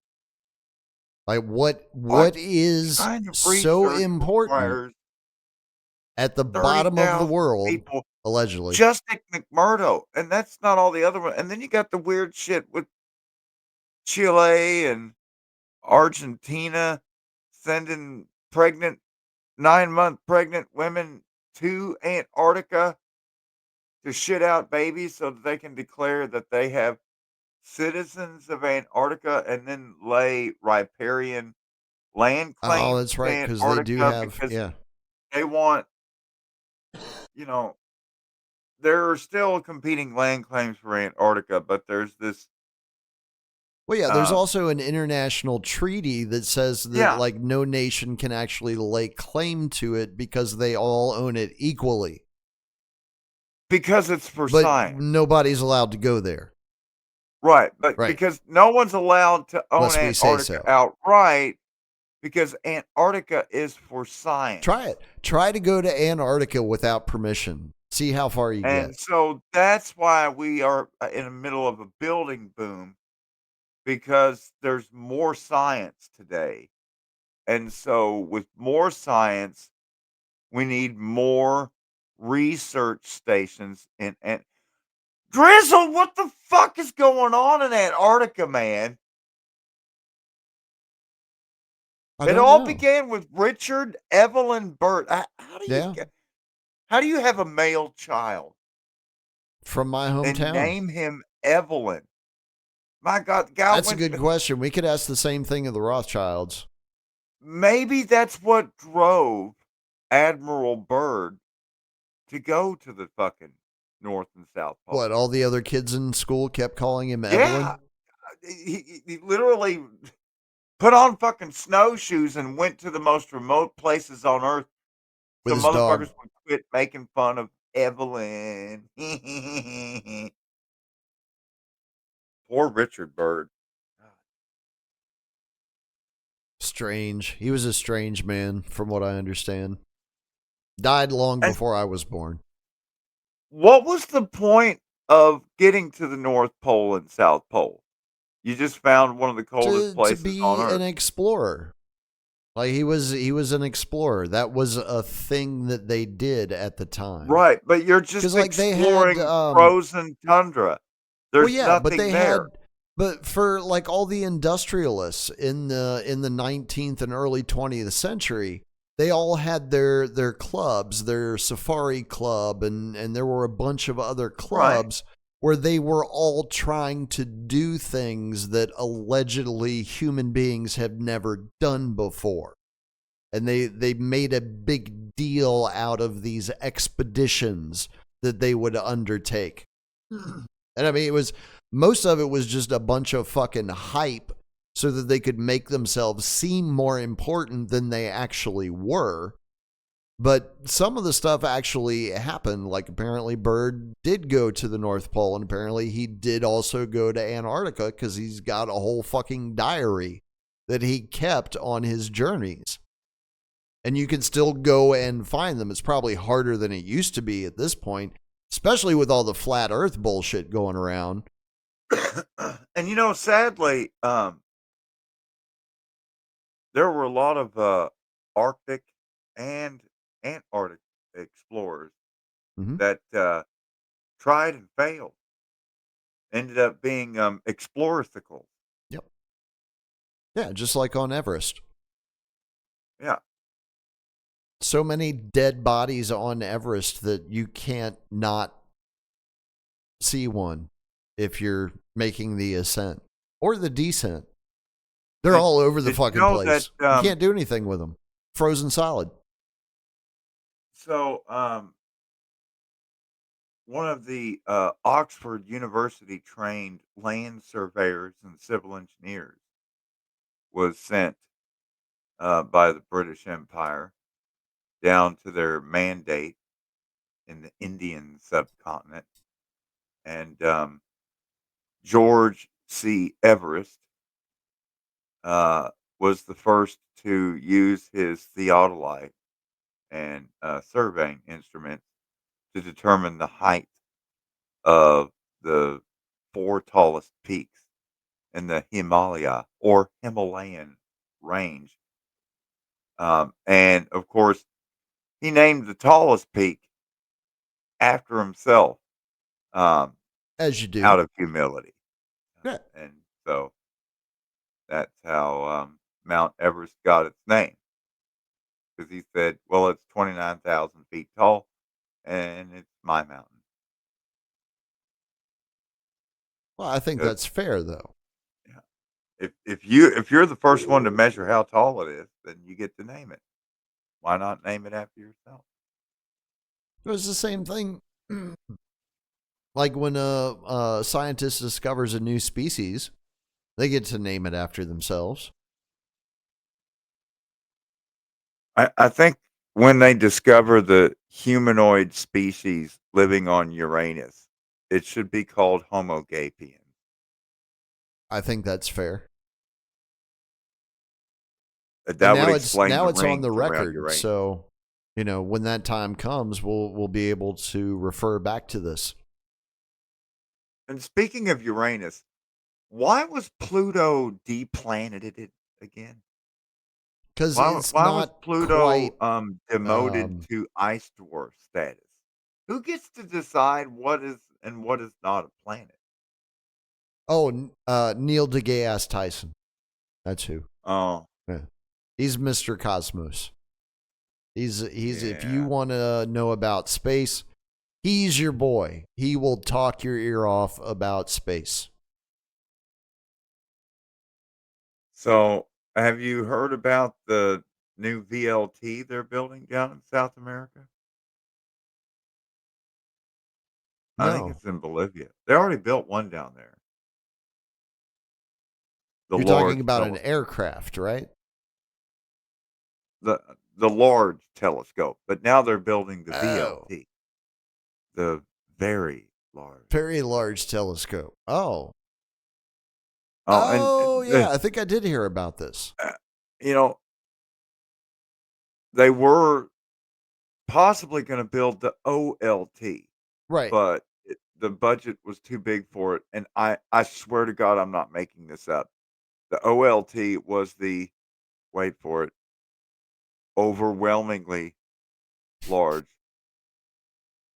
Like, What what is kind of so research important requires at the bottom of the 30,000 world, people allegedly? just at McMurdo? And that's not all the other one. And then you got the weird shit with Chile and Argentina sending 9-month pregnant women to Antarctica to shit out babies so that they can declare that they have citizens of Antarctica and then lay riparian land Oh, claims that's to right, because they do Antarctica have, because yeah. they want, you know, there are still competing land claims for Antarctica, but there's this, Well, yeah, there's um, also an international treaty that says that, yeah, like, no nation can actually lay claim to it because they all own it equally. because it's for But science. nobody's allowed to go there. Right, but Right. because no one's allowed to own Unless we say Antarctica so. outright because Antarctica is for Try science. it. Try to go to Antarctica without permission. See how far you And get. so that's why we are in the middle of a building boom because there's more science today. And so with more science, we need more research stations and Drizzle, what the fuck is going on in Antarctica, man? I It don't all know. began with Richard Evelyn Burt. Yeah. How do you have a male child From my and hometown. name him Evelyn? My God, the guy That's a went. good question. We could ask the same thing of the Rothschilds. Maybe that's what drove Admiral Byrd to go to the fucking North and South What, Pole. all the other kids in school kept calling him Yeah, Evelyn? he literally put on fucking snowshoes and went to the most remote places on Earth With so his dog. motherfuckers would quit making fun of Evelyn. Poor Richard Byrd. Strange. He was a strange man, from what I understand. Died long And before I was born. what was the point of getting to the North Pole and South Pole? You just found one of the coldest To places on be an Earth. explorer. Like he was an explorer. That was a thing that they did at the time. Right, but you're Because just like they had exploring frozen tundra. well, There's yeah, but nothing they there. had, but for like all the industrialists in the 19th and early 20th century, they all had their clubs, their safari club, and there were a bunch of other Right. clubs where they were all trying to do things that allegedly human beings have never done before. And they made a big deal out of these expeditions that they would undertake. And I mean, most of it was just a bunch of fucking hype so that they could make themselves seem more important than they actually were. But some of the stuff actually happened. Like, apparently Bird did go to the North Pole, and apparently he did also go to Antarctica because he's got a whole fucking diary that he kept on his journeys. And you can still go and find them. It's probably harder than it used to be at this point, especially with all the flat earth bullshit going around. And sadly, there were a lot of Arctic and Antarctic explorers Mm-hmm. that tried and failed. Ended up being explorers. Yep. Yeah, just like on Everest. Yeah. So many dead bodies on Everest that you can't not see one if you're making the ascent or the descent. They're Did, all over the did you fucking know that? place. You can't do anything with them. Frozen solid. So, one of the Oxford University trained land surveyors and civil engineers was sent by the British Empire down to their mandate in the Indian subcontinent. And George C. Everest was the first to use his theodolite and surveying instruments to determine the height of the four tallest peaks in the Himalaya or Himalayan range. And of course, he named the tallest peak after himself um, As you do. out of humility. Yeah. And so that's how Mount Everest got its name. Because he said, well, it's 29,000 feet tall and it's my mountain. Well, I think 'Cause, that's fair, though. yeah, if you're the first one to measure how tall it is, then you get to name it. Why not name it after yourself? It was the same thing. Like when a scientist discovers a new species, they get to name it after themselves. I think when they discover the humanoid species living on Uranus, it should be called Homo sapien. I think that's fair. And That would explain now the it's on the rings around record. Uranus. So, when that time comes, we'll be able to refer back to this. And speaking of Uranus, why was Pluto deplaneted again? Because it's Why was not quite. Pluto demoted Um, to ice dwarf status? Who gets to decide what is and what is not a planet? Neil deGrasse Tyson. That's who. Oh, Yeah. He's Mr. Cosmos. He's if you yeah. want to know about space, he's your boy. He will talk your ear off about space. So, have you heard about the new VLT they're building down in South America? I think No. it's in Bolivia. They already built one down there. The You're talking large about an telescope. aircraft, right? The large telescope, but now they're building the Oh. VLT, the very large Very telescope. large telescope. Oh. Oh, and Oh, yeah. I think I did hear about this. uh, you know, they were possibly going to build the OLT, Right. but the budget was too big for it. And I swear to God, I'm not making this up. The OLT was the, wait for it, overwhelmingly large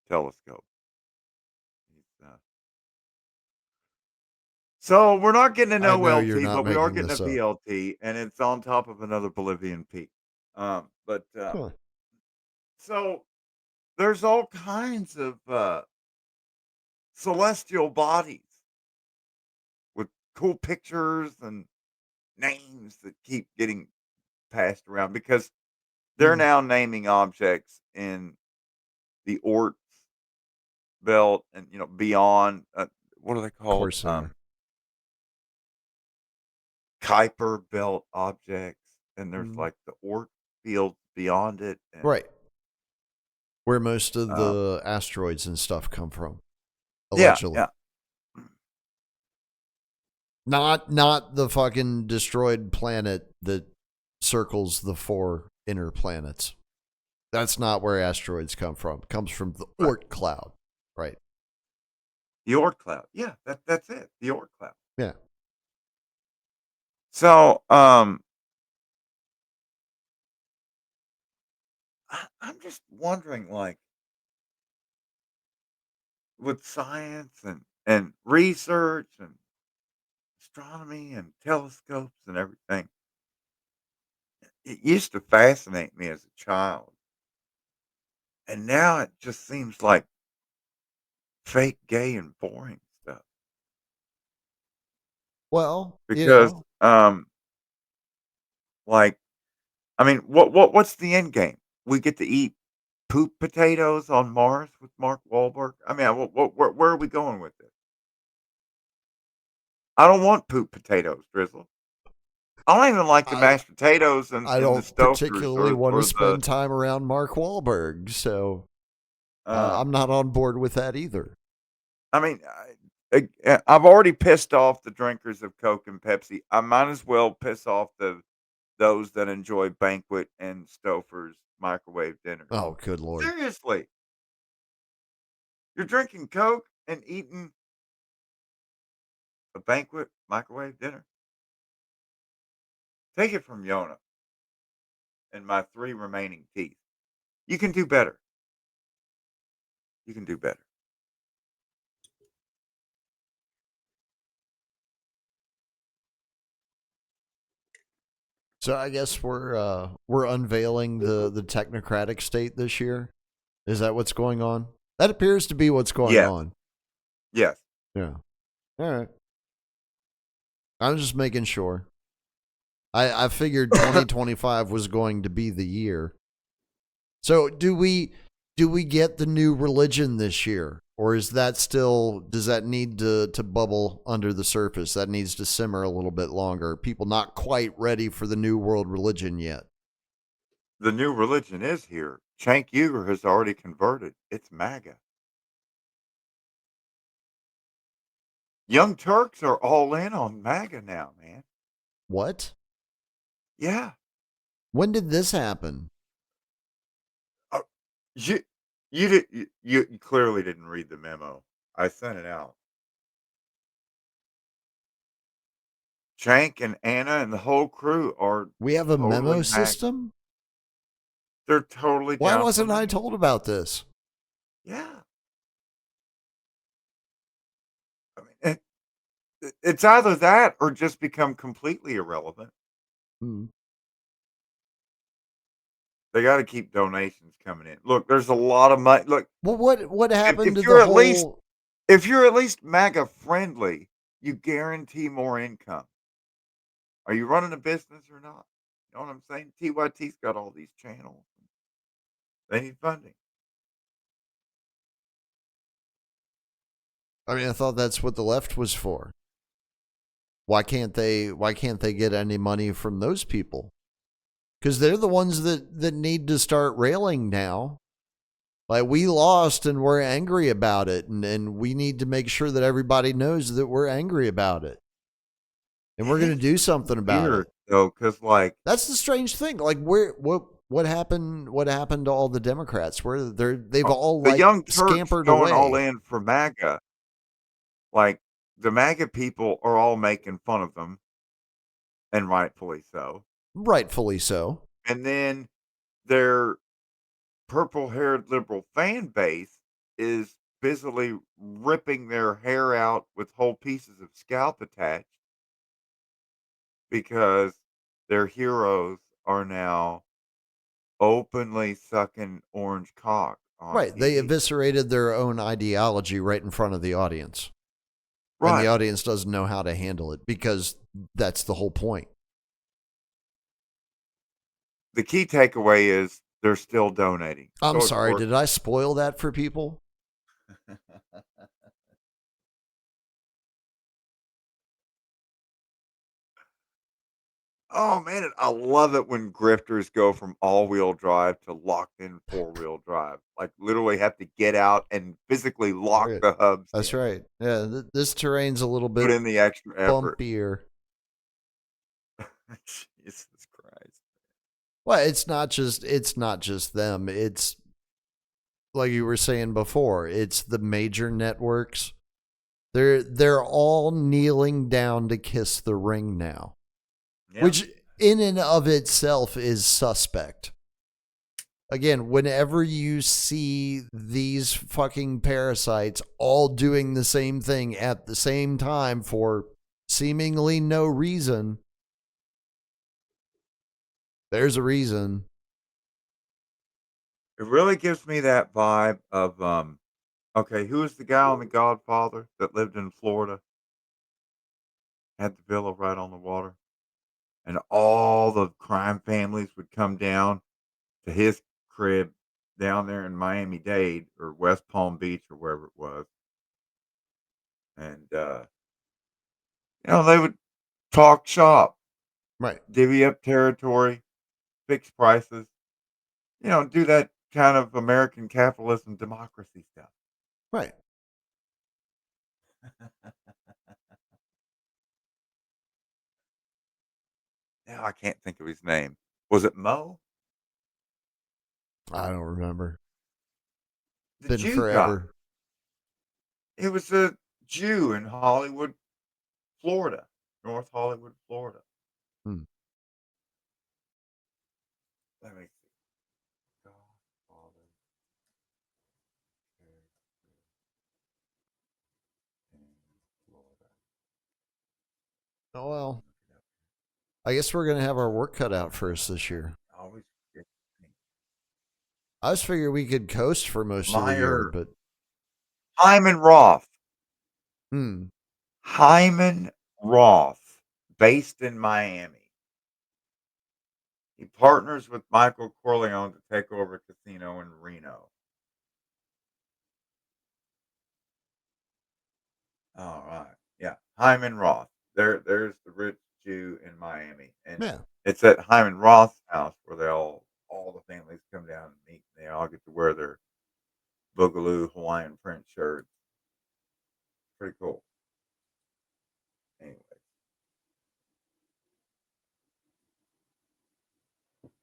telescope. Uh, So we're not getting an I know you're OLT, not but we are making getting a this up. VLT, and it's on top of another Bolivian peak. But Huh. so there's all kinds of celestial bodies with cool pictures and names that keep getting passed around because they're Hmm. now naming objects in the Oort belt and beyond. What are they Of called? course they are. Kuiper belt objects, and there's Mm. like the Oort field beyond it, and Right. Where most of um, the asteroids and stuff come from, yeah, allegedly. yeah, Not the fucking destroyed planet that circles the four inner planets. That's not where asteroids come from. It comes from the right. Oort cloud. Right. The Oort cloud. Yeah, that's it. The Oort cloud. Yeah. So, I'm just wondering, like, with science and research and astronomy and telescopes and everything, it used to fascinate me as a child, and now it just seems like fake, gay, and boring stuff. Well, Because, like, I mean, what's the end game? We get to eat poop potatoes on Mars with Mark Wahlberg? I mean, where are we going with this? I don't want poop potatoes, Drizzle. I don't even like the I mashed potatoes and I and the don't Stouffer's particularly want to or the, spend time around Mark Wahlberg, so I'm um not on board with that either. I mean, I've already pissed off the drinkers of Coke and Pepsi. I might as well piss off those that enjoy Banquet and Stouffer's microwave dinners. Oh, good lord. Seriously, you're drinking Coke and eating a Banquet microwave dinner? Take it from Yona and my 3 remaining teeth. You can do better. You can do better. So I guess we're unveiling the technocratic state this year. Is that what's going on? That appears to be what's going Yes, on. yes. Yeah. All right. I'm just making sure. I figured 2025 was going to be the year. So do we get the new religion this year? Or is that still does that need to bubble under the surface? That needs to simmer a little bit longer. People not quite ready for the new world religion yet. The new religion is here. Cenk Uygur has already converted. It's MAGA. Young Turks are all in on MAGA now, man. What? Yeah. When did this happen? Uh, you you clearly didn't read the memo. I sent it out. Cenk and Anna and the whole crew are We have a totally memo MAGA. system? They're totally Why down for wasn't I MAGA. told about this? Yeah. I mean, it's either that or just become completely irrelevant. Hmm. They got to keep donations coming in. Look, there's a lot of money. Look, Well, what if, happened if to the you're at least whole? if you're at least MAGA friendly, you guarantee more income. Are you running a business or not? You know what I'm saying? TYT's got all these channels. They need funding. I mean, I thought that's what the left was for. Why can't they get any money from those people? Because they're the ones that need to start railing now. Like we lost and we're angry about it, and we need to make sure that everybody knows that we're angry about it. And It we're gonna is do something about weird it. though, because like That's the strange thing. Like where what happened to all the Democrats? Where they've all the like young Turks scampered going all away. in for MAGA, like the MAGA people are all making fun of them, and rightfully so. Rightfully so. And then their purple-haired liberal fan base is busily ripping their hair out with whole pieces of scalp attached because their heroes are now openly sucking orange cock on Right. They TV. eviscerated their own ideology right in front of the audience. And the Right. audience doesn't know how to handle it because that's the whole point. The key takeaway is they're still donating. I'm So it's sorry, working. did I spoil that for people? Oh man, I love it when grifters go from all-wheel drive to locked-in four-wheel drive. Like literally have to get out and physically lock Right. the hubs That's in. right. Yeah, this terrain's a little Put bit in the extra effort. bumpier. Jesus Christ. Well, it's not just them. It's like you were saying before, it's the major networks. They're all kneeling down to kiss the ring now. Yeah. Which in and of itself is suspect. Again, whenever you see these fucking parasites all doing the same thing at the same time for seemingly no reason, there's a reason. It really gives me that vibe of okay, who was the guy on The Godfather that lived in Florida? Had the villa right on the water. And all the crime families would come down to his crib down there in Miami-Dade or West Palm Beach or wherever it was. And they would talk shop, Right. divvy up territory, fix prices, do that kind of American capitalism democracy stuff. Right. Now I can't think of his name. Was it Mo? I don't remember. The Been Jew guy. forever. He was a Jew in Hollywood, Florida, North Hollywood, Florida. Hmm. Let me see. Godfather in Florida. Oh, well. I guess we're going to have our work cut out for us this year. I always forget his name. I was figuring we could coast for most of the year, but Hyman Roth. hmm. Hyman Roth, based in Miami. He partners with Michael Corleone to take over a casino in Reno. All right. Yeah. Hyman Roth. There's the rich Jew in Miami. And Yeah. it's at Hyman Roth's house where all the families come down and meet. And they all get to wear their Boogaloo Hawaiian print shirts. Pretty cool. Anyway.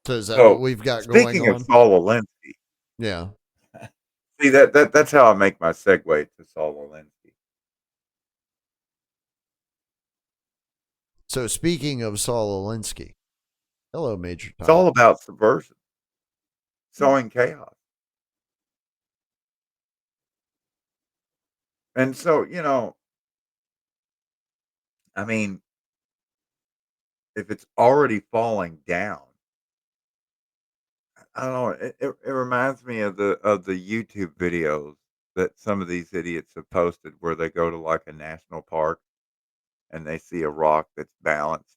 So is that what So we've got going speaking of on? Saul Alinsky, Yeah. see that's how I make my segue to Saul Alinsky. So speaking of Saul Alinsky, hello, Major It's Tom. all about subversion, sowing chaos. And so, I mean, if it's already falling down, I don't know. It reminds me of the YouTube videos that some of these idiots have posted where they go to like a national park and they see a rock that's balanced.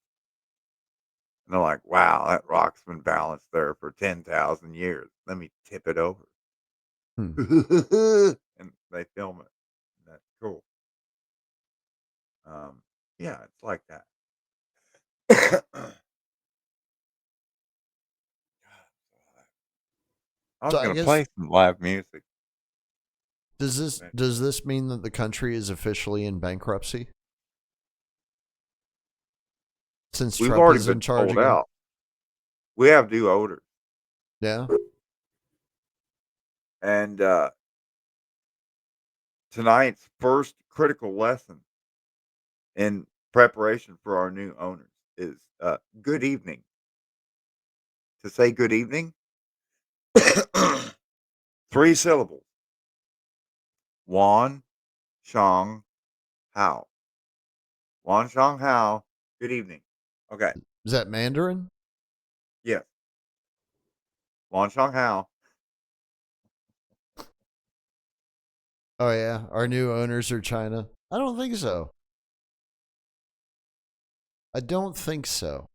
And they're like, wow, that rock's been balanced there for 10,000 years. Let me tip it over. Hmm. And they film it. And that's cool. Yeah, it's like that. I So was I gonna guess play some live music. does this mean that the country is officially in bankruptcy since We've Trump already is in been charge sold again? out. We have new odors. Yeah. And tonight's first critical lesson in preparation for our new owners is good evening. To say good evening, 3 syllables. Wan Shang Hao. Wan Shang Hao. Good evening. Okay. Is that Mandarin? Yes. Wan Shang Hao. Oh yeah, our new owners are China. I don't think so. I don't think so.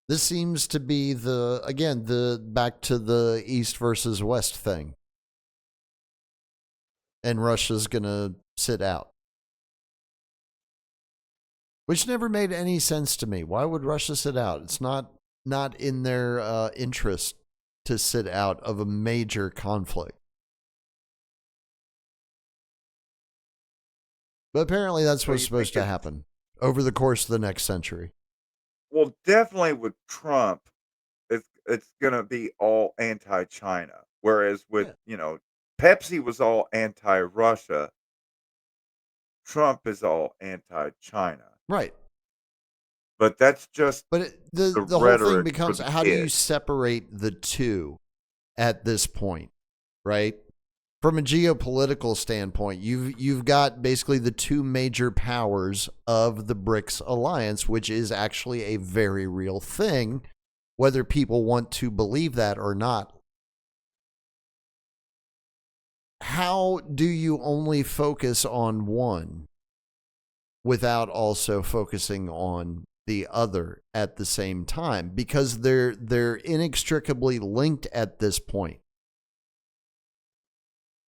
This seems to be the back to the East versus West thing. And Russia's going to sit out. Which never made any sense to me. Why would Russia sit out? It's not in their interest to sit out of a major conflict. But apparently that's So what's you think supposed to happen over the course of the next century. well, definitely with Trump, it's gonna be all anti-China. Whereas with, Yeah. Pepsi was all anti-Russia, Trump is all anti-China. Right. But that's just But the the the whole thing rhetoric for becomes, the how do you kid. separate the two at this point, right? From a geopolitical standpoint, you've got basically the two major powers of the BRICS alliance, which is actually a very real thing, whether people want to believe that or not. How do you only focus on one without also focusing on the other at the same time? Because they're inextricably linked at this point.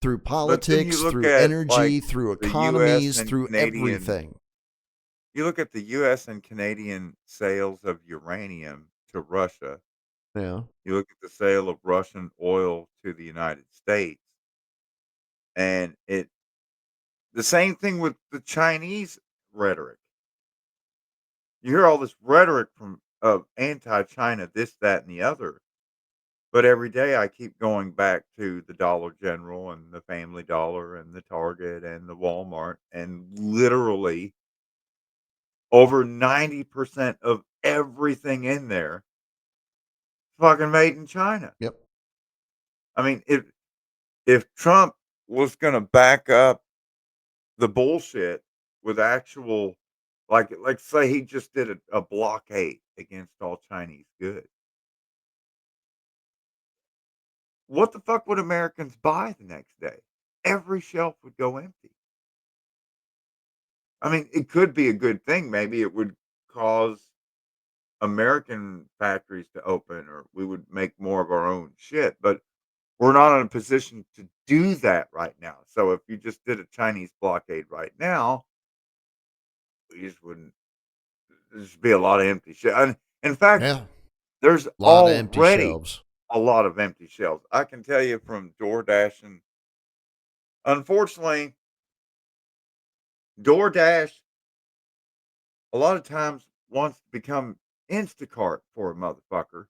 Through But then you politics, look through at, like, energy, through the US economies, and through Canadian everything. you look at the US and Canadian sales of uranium to Russia, Yeah. you look at the sale of Russian oil to the United States, and the same thing with the Chinese rhetoric. You hear all this rhetoric from of anti-China, this, that, and the other, but every day I keep going back to the Dollar General and the Family Dollar and the Target and the Walmart, and literally over 90% of everything in there fucking made in China. Yep. I mean, if Trump was gonna back up the bullshit with actual like say he just did a blockade against all Chinese goods. What the fuck would Americans buy the next day? Every shelf would go empty. I mean, it could be a good thing. Maybe it would cause American factories to open or we would make more of our own shit, but we're not in a position to do that right now. So if you just did a Chinese blockade right now, we just wouldn't there'd just be a lot of empty shit. And in fact, Yeah. there's A lot of empty already shelves. a lot of empty shelves. I can tell you from DoorDash and unfortunately, DoorDash a lot of times wants to become Instacart for a motherfucker,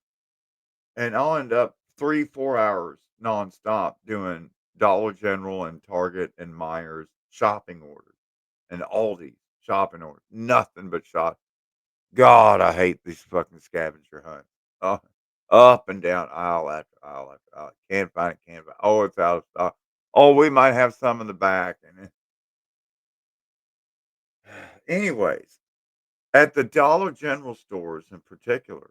and I'll end up 3, 4 hours nonstop doing Dollar General and Target and Myers shopping orders and Aldi shopping orders. Nothing but shop. God, I hate these fucking scavenger hunts. Uh, Up and down aisle after aisle after aisle. Can't find it, can't find it. Oh, it's out of stock. Oh, we might have some in the back. And anyways, at the Dollar General stores in particular,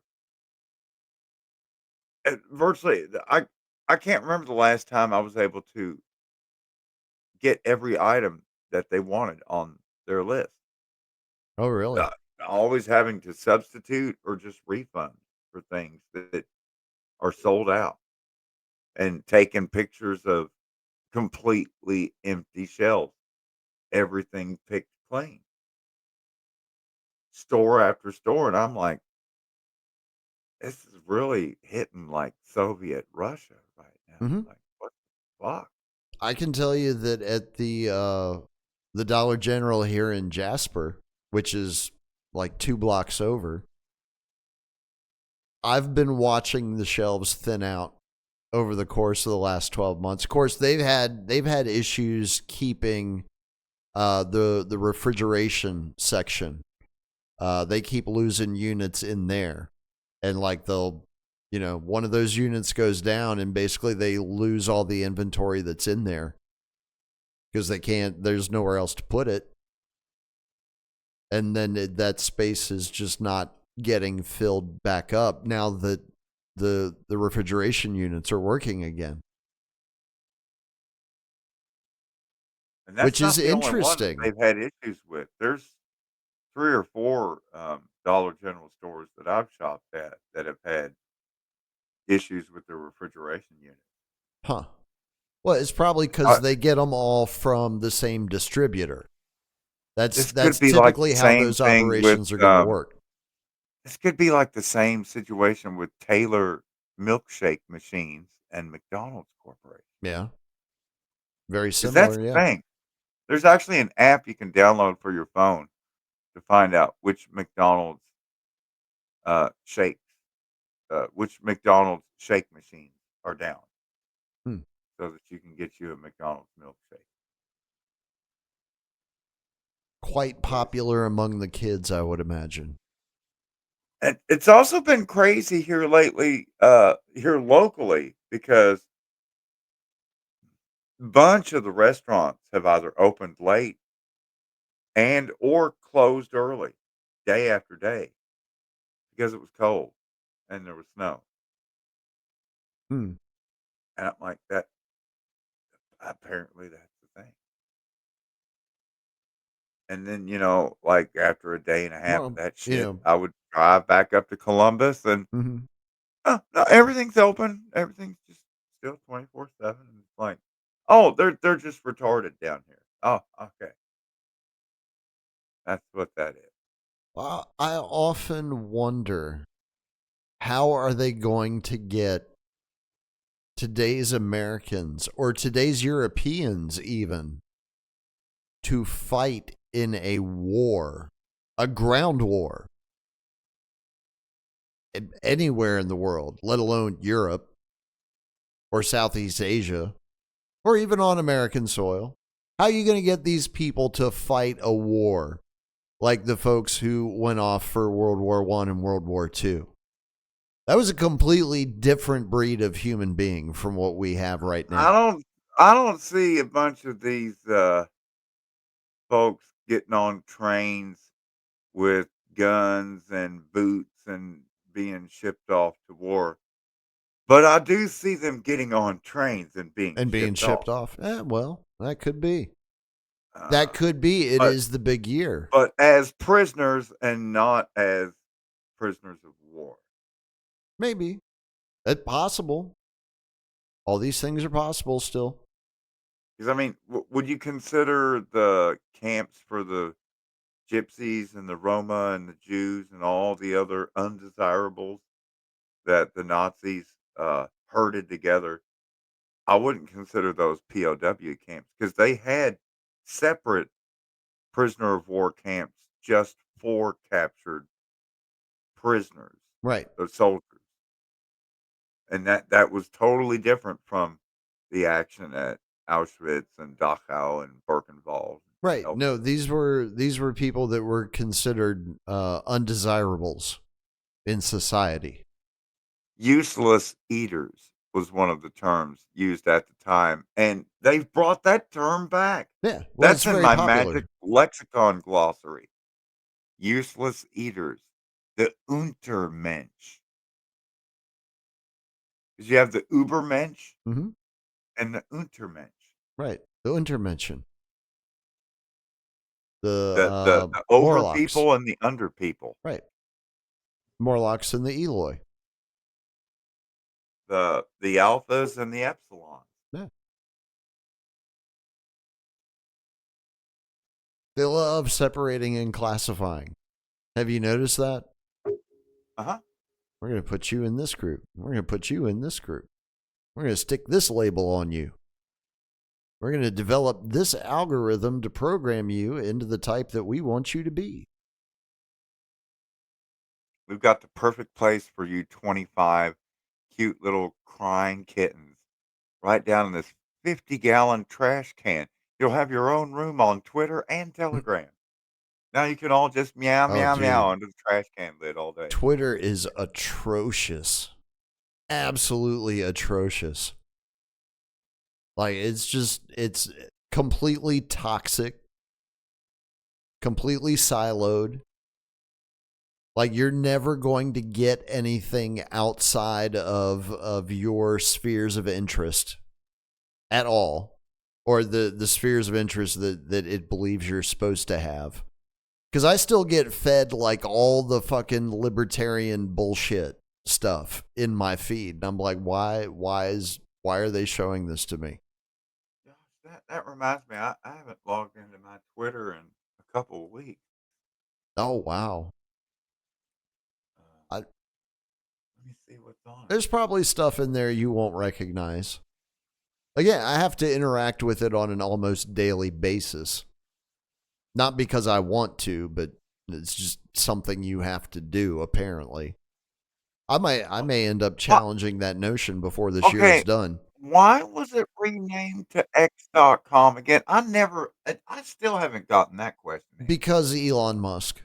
virtually, I can't remember the last time I was able to get every item that they wanted on their list. Oh, really? Uh, Always having to substitute or just refund for things that are sold out and taking pictures of completely empty shelves, everything picked clean, store after store, and I'm like, "This is really hitting like Soviet Russia right now." Mm-hmm. Like, what the fuck? I can tell you that at the Dollar General here in Jasper, which is like 2 blocks over, I've been watching the shelves thin out over the course of the last 12 months. Of course, they've had issues keeping the refrigeration section. They keep losing units in there, and like one of those units goes down, and basically they lose all the inventory that's in there because they can't. There's nowhere else to put it, and then that space is just not getting filled back up now that the refrigeration units are working again. And which that's is not the only one that interesting. they've had issues with. There's 3 or 4, Dollar General stores that I've shopped at that have had issues with their refrigeration unit. Huh. Well, it's probably because Uh, they get them all from the same distributor. That's this could that's be like the typically how same those thing with, operations are going to work. this could be like the same situation with Taylor milkshake machines and McDonald's Corporation. Yeah, very 'Cause that's similar. the Yeah. thing. There's actually an app you can download for your phone to find out shakes, which McDonald's shake machines are down Hmm. so that you can get you a McDonald's milkshake. Quite But popular among the kids, I would imagine. it's also been crazy here lately, here locally, because bunch of the restaurants have either opened late and or closed early, day after day, because it was cold and there was snow. Hmm. And I'm like, that apparently that's the thing. And then, like after a day and a half of Well, that you shit, know. I would drive back up to Columbus and Mhm. oh, no, everything's open. Everything's just still 24/7. And it's like, oh, they're just retarded down here. Oh, okay. That's what that is. I often wonder how are they going to get today's Americans or today's Europeans even to fight in a war, a ground war, anywhere in the world, let alone Europe or Southeast Asia or even on American soil. How are you going to get these people to fight a war like the folks who went off for World War One and World War Two? That was a completely different breed of human being from what we have right I now. don't I don't see a bunch of these folks getting on trains with guns and boots and being shipped off to war. But I do see them getting on trains and being And being shipped shipped off. off. Well, that could be. That Uh, could be. It but is the big year. but as prisoners and not as prisoners of war. Maybe. It's possible. All these things are possible still. Because I mean, would you consider the camps for the gypsies and the Roma and the Jews and all the other undesirables that the Nazis herded together? I wouldn't consider those POW camps because they had separate prisoner of war camps just for captured prisoners, Right. the soldiers, and that was totally different from the action at Auschwitz and Dachau and Birkenwald and Right. No, elsewhere. these were people that were considered undesirables in society. Useless eaters was one of the terms used at the time, and they've brought that term back. Yeah. Well, it's That's in very my magic popular. lexicon glossary. Useless eaters, the Untermensch. Because you have the Ubermensch Hmm. and the Untermensch. Right. The Untermenschen. The The over Morlocks. people and the under people. Right. Morlocks and the Eloi. The alphas and the epsilons. Yeah. They love separating and classifying. Have you noticed that? Uh-huh. We're going to put you in this group. We're going to put you in this group. We're going to stick this label on you. We're going to develop this algorithm to program you into the type that we want you to be. We've got the perfect place for you 25 cute little crying kittens right down in this 50-gallon trash can. You'll have your own room on Twitter and Telegram. Now you can all just meow, Oh, meow, meow dude. under the trash can lid all day. Twitter is atrocious. Absolutely atrocious. Like, it's completely toxic, completely siloed. Like, you're never going to get anything outside of your spheres of interest at all. or the spheres of interest that it believes you're supposed to have. Because I still get fed like all the fucking libertarian bullshit stuff in my feed, and I'm like, why are they showing this to me? Gosh, that reminds me, I haven't logged into my Twitter in a couple of weeks. Oh wow, I, Let me see what's on it. there's probably stuff in there you won't recognize. Again, I have to interact with it on an almost daily basis. Not because I want to, but it's just something you have to do, apparently. I may end up What? challenging that notion before this year is Okay, done. why was it renamed to X.com again? I still haven't gotten that question answered. Because Elon Musk.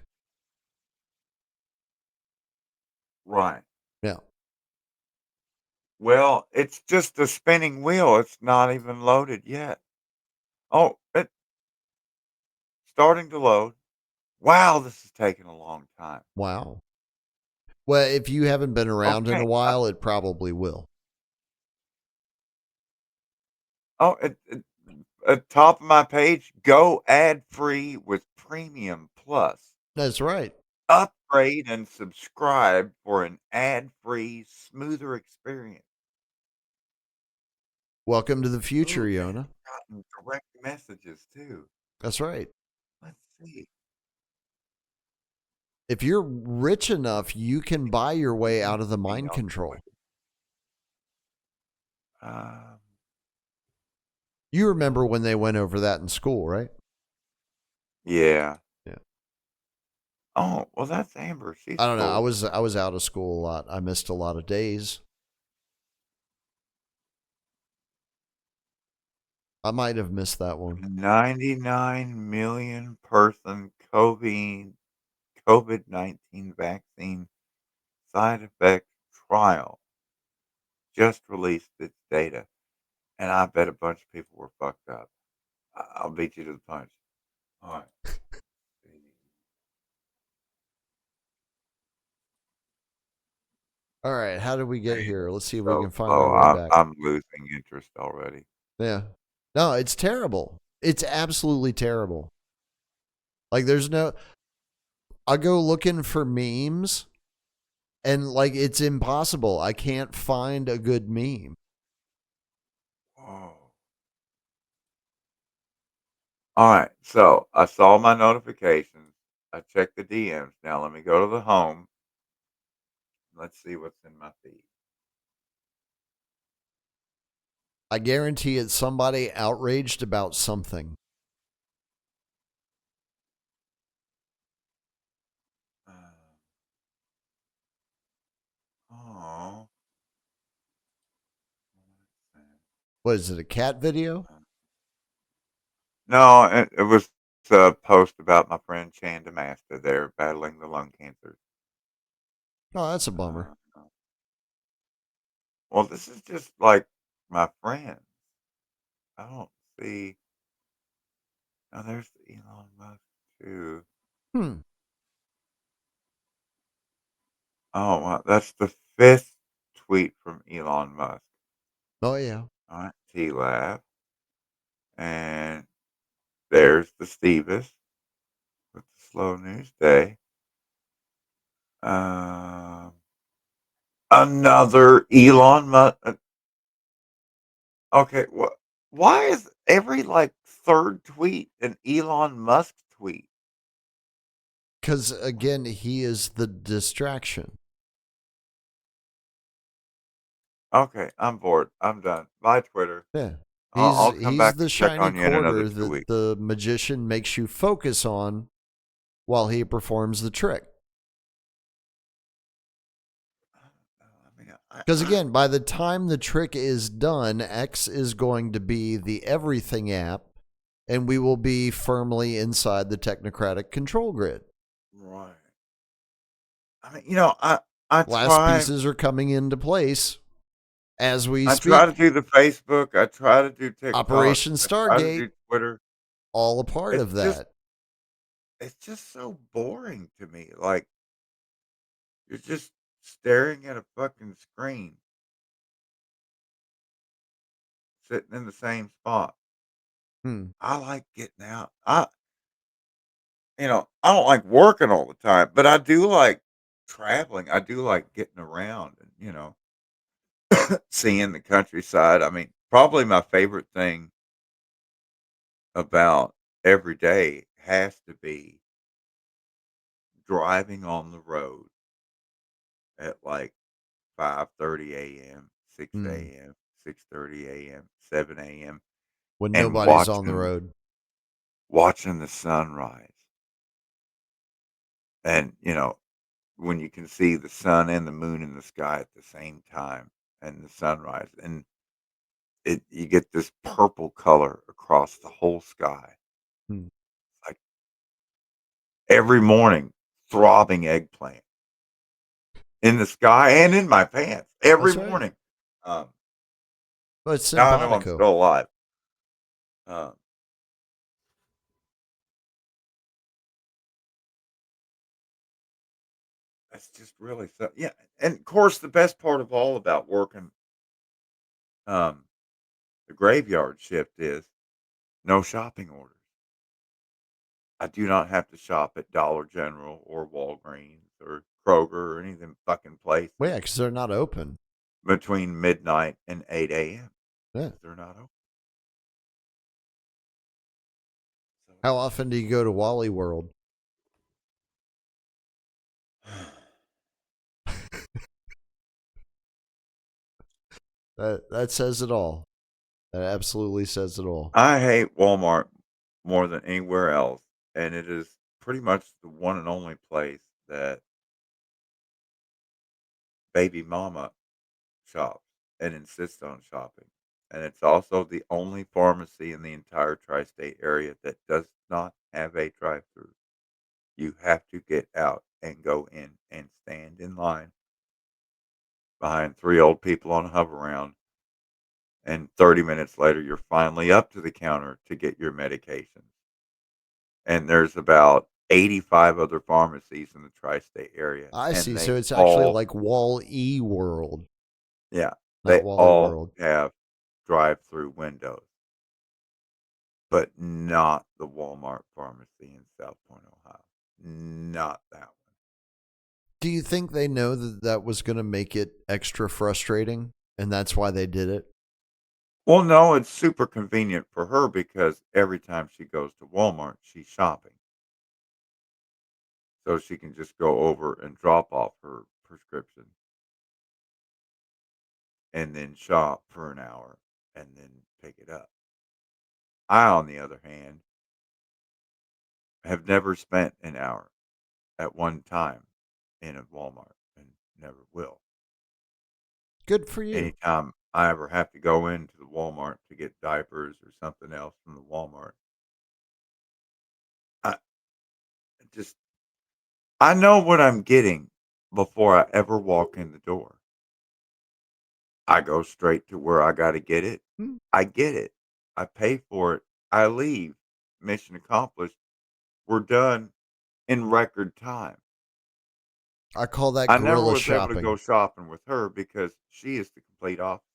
Right. Yeah. Well, it's just a spinning wheel. It's not even loaded yet. Oh, it's starting to load. Wow, this is taking a long time. Wow. Well, if you haven't been around in Okay. a while, it probably will. Oh, at top of my page, go ad free with Premium Plus. That's right. Upgrade and subscribe for an ad free, smoother experience. Welcome to the future, Ooh, and Yona. it's gotten direct messages too. That's right. Let's see. If you're rich enough, you can buy your way out of the Me mind on control. Twitter. Um, You remember when they went over that in school, right? yeah. Yeah. Oh, well, that's Amber. She's I don't know. cool. I was out of school a lot. I missed a lot of days. I might have missed that one. 99 million person COVID-19 vaccine side effect trial just released its data. And I bet a bunch of people were fucked up. I'll beat you to the punch. All right. All right, how did we get Man, here? this Let's is see if we so can find our slow. way back. I'm losing interest already. Yeah. No, it's terrible. It's absolutely terrible. Like there's no I go looking for memes and like it's impossible. I can't find a good meme. Oh. All right. So I saw my notifications. I checked the DMs. Now let me go to the home. Let's see what's in my feed. I guarantee it's somebody outraged about something. Uh, oh. What is it, a cat video? No, it was a post about my friend Chan Damasta. They're battling the lung cancer. Oh, that's a bummer. Uh, well, this is just like my friend. I don't see. Oh, there's Elon Musk too. Hmm. Oh, well, that's the fifth tweet from Elon Musk. Oh yeah. All right, T-Lab. And there's the Stevis with the slow news day. Um, another Elon Musk. Okay, what? Why is every like third tweet an Elon Musk tweet? Because again, he is the distraction. Okay, I'm bored. I'm done. Bye, Twitter. Yeah. I'll come He's back the and check shiny on you in another quarter 2 weeks. that the magician makes you focus on while he performs the trick. I mean, Because again, by the time the trick is done, X is going to be the everything app, and we will be firmly inside the technocratic control grid. right. I mean, I Last try pieces are coming into place as we I try to speak. do the Facebook. I try to do TikTok. Operation I try to Stargate, do Twitter. all a part It's of just that. it's just so boring to me. Like you're just staring at a fucking screen, sitting in the same spot. I like getting out. I don't like working all the time, but I do like traveling. I do like getting around and, seeing the countryside. I mean, probably my favorite thing about every day has to be driving on the road at like 5:30 a.m., 6 Hmm. a.m., 6:30 a.m., 7 a.m., When and nobody's on the road. watching the sunrise. And, when you can see the sun and the moon in the sky at the same time and the sunrise, and you get this purple color across the whole sky. Hmm. Like every morning, throbbing eggplant in the sky and in my pants every That's right. morning. Um, But it's Now I know I'm simpatico. still alive. Um, that's just really so. Yeah, and of course, the best part of all about working um, the graveyard shift is no shopping orders. I do not have to shop at Dollar General or Walgreens or Kroger or any of them fucking Well, places yeah, because they're not open. between midnight and 8 a.m. Yeah. because they're not open. So How often do you go to Wally World? That says it all. That absolutely says it all. I hate Walmart more than anywhere else, and it is pretty much the one and only place that baby mama shops and insists on shopping. And it's also the only pharmacy in the entire tri-state area that does not have a drive-through. You have to get out and go in and stand in line behind three old people on a hover-round, and 30 minutes later, you're finally up to the counter to get your medications. And there's about 85 other pharmacies in the tri-state area, I and see. they So it's actually all like Wall E World, yeah, not they Wally all World. have drive-through windows, but not the Walmart pharmacy in South Point, Ohio. Not that one. Do you think they know that that was going to make it extra frustrating, and that's why they did it? Well, no, it's super convenient for her because every time she goes to Walmart, she's shopping. So she can just go over and drop off her prescription and then shop for an hour and then pick it up. I, on the other hand, have never spent an hour at one time in a Walmart and never will. Good for you. Anytime I ever have to go into the Walmart to get diapers or something else from the Walmart, I just I know what I'm getting before I ever walk in the door. I go straight to where I gotta get it. Hmm. I get it. I pay for it. I leave. Mission accomplished. We're done in record time. I call that I never guerrilla was able to shopping. go shopping with her because she is the complete opposite.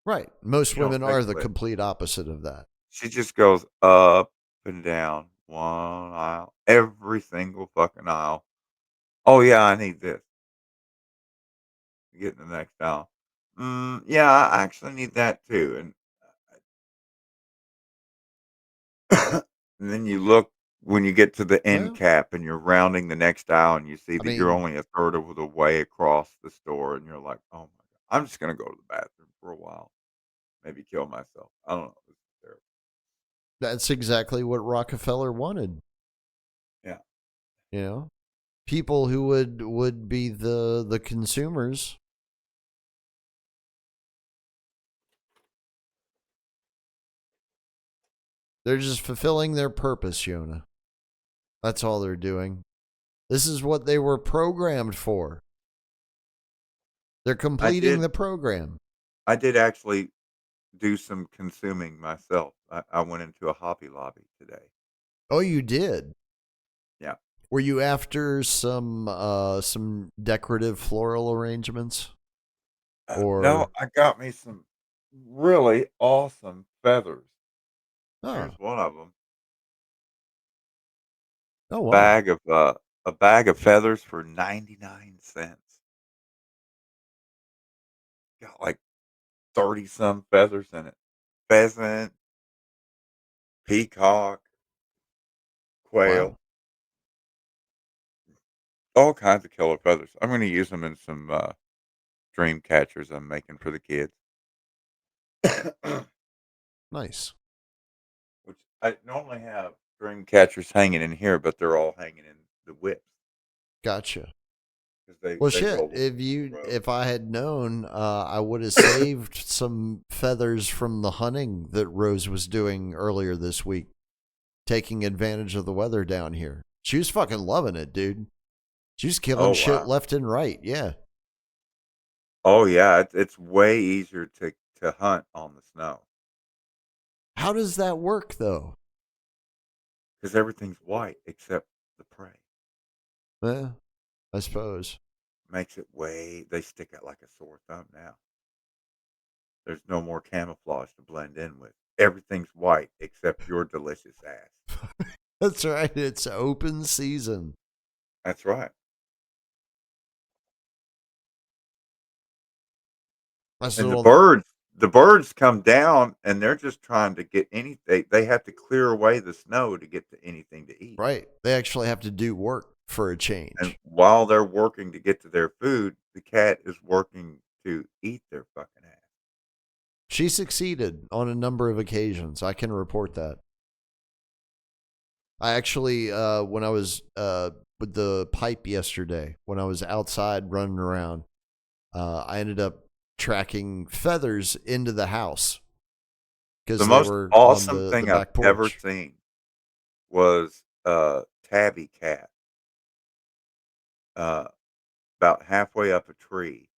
Right. Most She don't women take are a the lift. complete opposite of that. She just goes up and down one aisle, every single fucking aisle. Oh yeah, I need this. Get in the next aisle. Yeah, I actually need that too. And then you look when you get to the end Well, cap and you're rounding the next aisle and you see I that you're mean, only a third of the way across the store and you're like, oh my God, I'm just gonna go to the bathroom for a while. Maybe kill myself. I don't know. It's terrible. that's exactly what Rockefeller wanted. Yeah. You know, people who would be the consumers. They're just fulfilling their purpose, Yona. That's all they're doing. This is what they were programmed for. They're I completing did the program. I did actually do some consuming myself. I went into a Hobby Lobby today. Oh, you did. Yeah. Were you after some decorative floral arrangements? No, Or I got me some really awesome feathers. oh, Here's one of wow. a bag of feathers for 99 cents. Got like 30 some feathers in it. Pheasant, peacock, quail, Wow. all kinds of killer feathers. I'm going to use them in some dream catchers I'm making for the kids. Nice. Which I normally have dream catchers hanging in here, but they're all hanging in the whips Gotcha. because Well, they shit. roll them on the road. If I had known, I would have saved some feathers from the hunting that Rose was doing earlier this week, taking advantage of the weather down here. She was fucking loving it, dude. She was killing Oh shit wow! left and right. Yeah. Oh yeah, it's way easier to hunt on the snow How does that work, though? because everything's white except the prey. Eh, I suppose. Makes it way they stick out like a sore thumb now. There's no more camouflage to blend in with. Everything's white except your delicious ass. That's right. It's open season. That's right. I And still don't. the birds come down and they're just trying to get anything. They have to clear away the snow to get to anything to eat. Right. They actually have to do work for a And change. while they're working to get to their food, the cat is working to eat their fucking ass. She succeeded on a number of occasions. I can report that. I actually, when I was with the pipe yesterday, when I was outside running around, I ended up tracking feathers into the house The because they most were on awesome the thing I've back ever porch. seen was a tabby cat uh, about halfway up a tree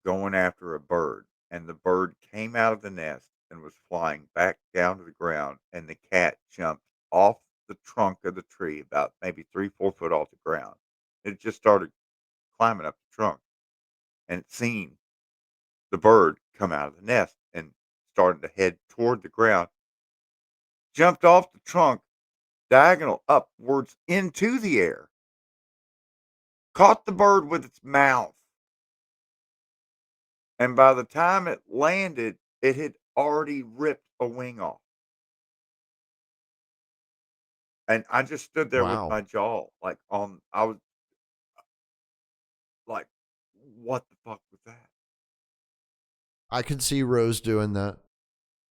going after a bird, and the bird came out of the nest and was flying back down to the ground, and the cat jumped off the trunk of the tree about maybe 3, 4 foot off the ground. It just started climbing up the trunk and it seen the bird come out of the nest and started to head toward the ground, jumped off the trunk diagonal upwards into the air, caught the bird with its mouth, and by the time it landed, it had already ripped a wing off. And I just stood there with Wow. my jaw like on I was like, "What the fuck was that?" I could see Rose doing that.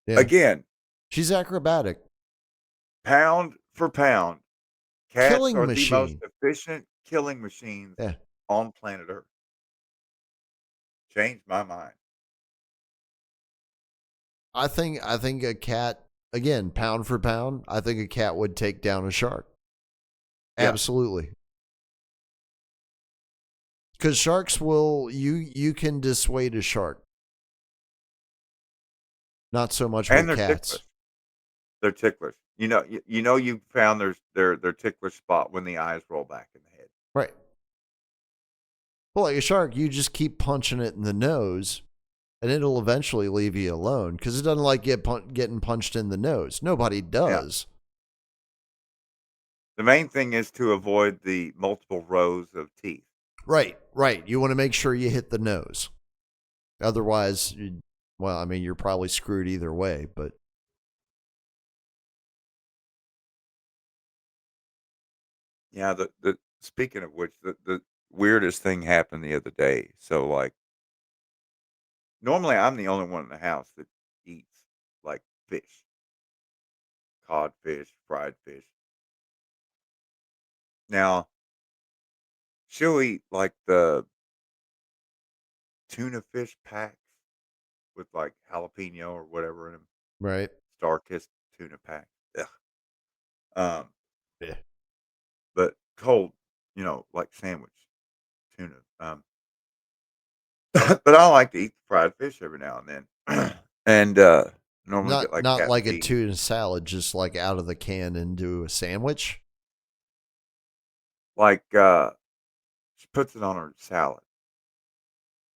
Yeah. Again, She's acrobatic. pound for pound, cats Killing are the most machine. efficient killing machines Yeah. on planet Earth. Changed my mind. I think a cat, again, pound for pound, I think a cat would take down a shark. Yeah. Absolutely. Because sharks will you can dissuade a shark. Not so much And with they're cats. ticklish. They're ticklish. You found their ticklish spot when the eyes roll back in the head. Right. Well, like a shark, you just keep punching it in the nose, and it'll eventually leave you alone because it doesn't like getting punched in the nose. Nobody Yeah. does. The main thing is to avoid the multiple rows of teeth. Right, right. You want to make sure you hit the nose. Otherwise, well, I mean, you're probably screwed either way, but Yeah, the speaking of which, the weirdest thing happened the other day. So like normally I'm the only one in the house that eats like fish, codfish, fried fish. Now she'll eat like the tuna fish packs with like jalapeno or whatever in them, right. star kissed tuna pack. Ugh. Um, Yeah. but cold, like sandwich tuna. But I like to eat the fried fish every now and then, and normally get like Not cat like a feet. tuna salad, just like out of the can into a sandwich. Like she puts it on her salad.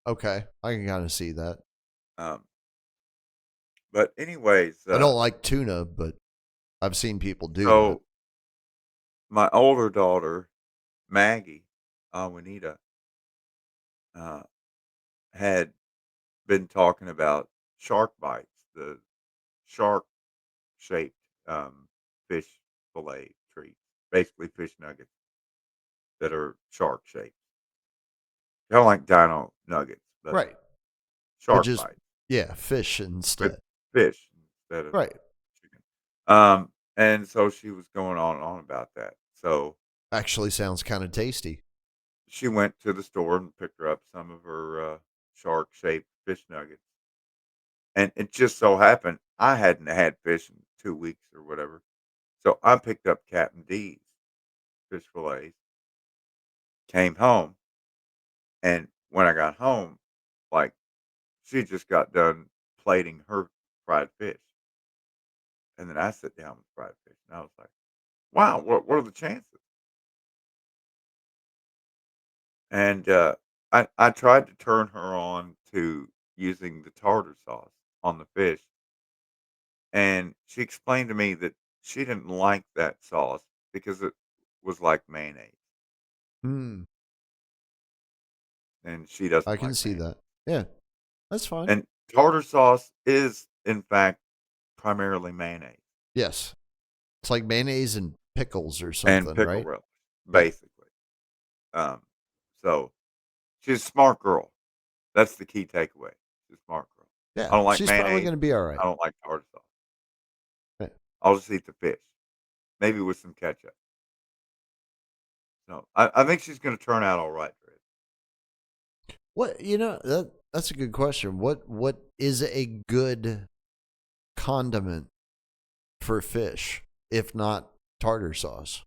Okay, I can kind of see that. Um, but anyways, I don't like tuna, but I've seen people do that. so my older daughter, Maggie, Juanita, uh, had been talking about shark bites, the shark-shaped, fish fillet treats, basically fish nuggets that are shark-shaped. Kinda like dino nuggets, but Right. But shark just, bites yeah, fish with instead. fish instead of Right. chicken. And so she was going on and on about that. So Actually sounds kind of tasty. she went to the store and picked her up some of her, shark-shaped fish nuggets. And it just so happened I hadn't had fish in 2 weeks or whatever. So I picked up Captain D's fish fillets, came home, and when I got home, like, she just got done plating her fried fish. And then I sit down with fried fish, and I was like, "Wow, what are the chances?" And, I tried to turn her on to using the tartar sauce on the fish, and she explained to me that she didn't like that sauce because it was like mayonnaise, Hmm. and she doesn't I can like see mayonnaise. that. Yeah, that's fine. And tartar sauce is, in fact, primarily mayonnaise Yes. It's like mayonnaise and pickles or and something, pickle right? relish, Yeah. basically. Um, so she's a smart girl. That's the key takeaway. She's a smart girl. Yeah. I don't like She's probably mayonnaise. going to be all right. I don't like tartar sauce. Yeah. I'll just eat the fish, maybe with some ketchup. So I think she's gonna turn out all right, Fred. What, that's a good question. What is a good condiment for fish if not tartar sauce?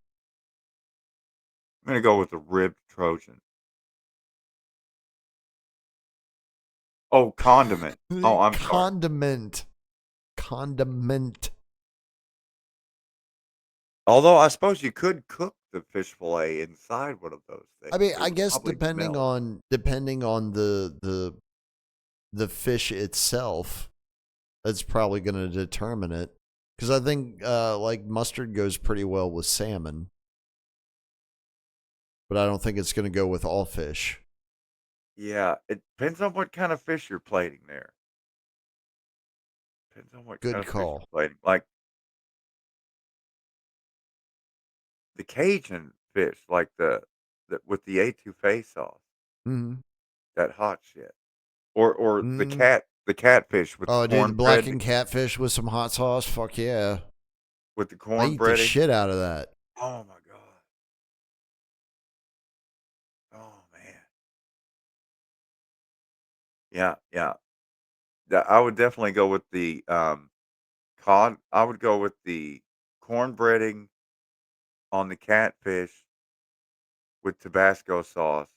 I'm gonna go with the ribbed Trojan. Oh, condiment. Oh, I'm sorry. Condiment. Condiment. Although I suppose you could cook the fish fillet inside one of those I things. mean, It I would guess probably depending melt. on the fish itself, that's probably going to determine it. Because I think like mustard goes pretty well with salmon, but I don't think it's going to go with all fish. Yeah, it depends on what kind of fish you're plating there. Depends on what kind Good of fish call. you're plating. Like the Cajun fish, like the with the etouffee sauce, Mm-hmm. that hot shit. Or Mm. the catfish with the Oh, dude, the cornbread, blackened catfish with some hot sauce. Fuck yeah. with the I eat the cornbreading. shit out of that. Oh my god. Oh man. Yeah, yeah. I would definitely go with the cod. I would go with the cornbreading on the catfish with Tabasco sauce.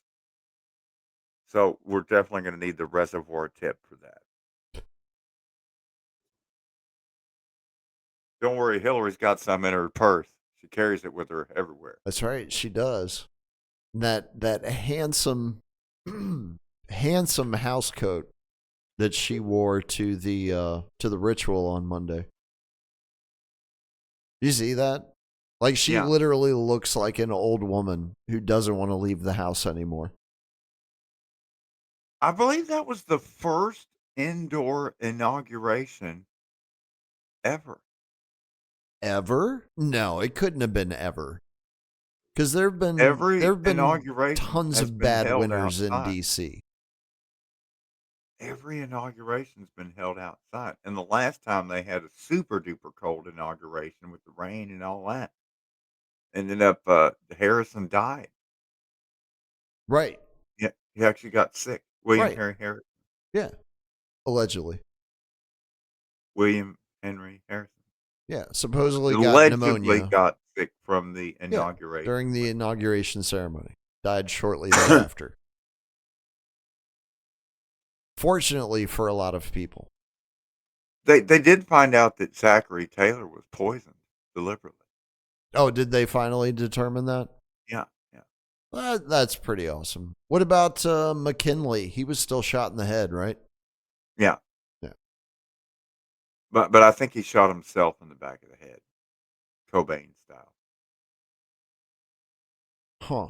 So we're definitely going to need the reservoir tip for that. Don't worry, Hillary's got some in her purse. She carries it with her everywhere. That's right. She does. That handsome, handsome house coat that she wore to the ritual on Monday. You see that? Like she Yeah, literally looks like an old woman who doesn't want to leave the house anymore. I believe that was the first indoor inauguration ever. Ever? No, it couldn't have been ever. Because Every there've been inauguration tons has of been bad held winners in outside. DC. Every inauguration's been held outside, and the last time they had a super duper cold inauguration with the rain and all that, ended up, Harrison died. Right. Yeah, he actually got sick. William Right. Henry Harrison. Yeah. Allegedly. William Henry Harrison. Yeah. Supposedly got Allegedly pneumonia. got sick from the Yeah. inauguration During the with inauguration ceremony. Died shortly thereafter. Fortunately for a lot of people. They did find out that Zachary Taylor was poisoned deliberately. Oh, did they finally determine that? Yeah, yeah, That's pretty awesome. What about McKinley? He was still shot in the head, right? yeah. Yeah. But I think he shot himself in the back of the head, Cobain style. Huh.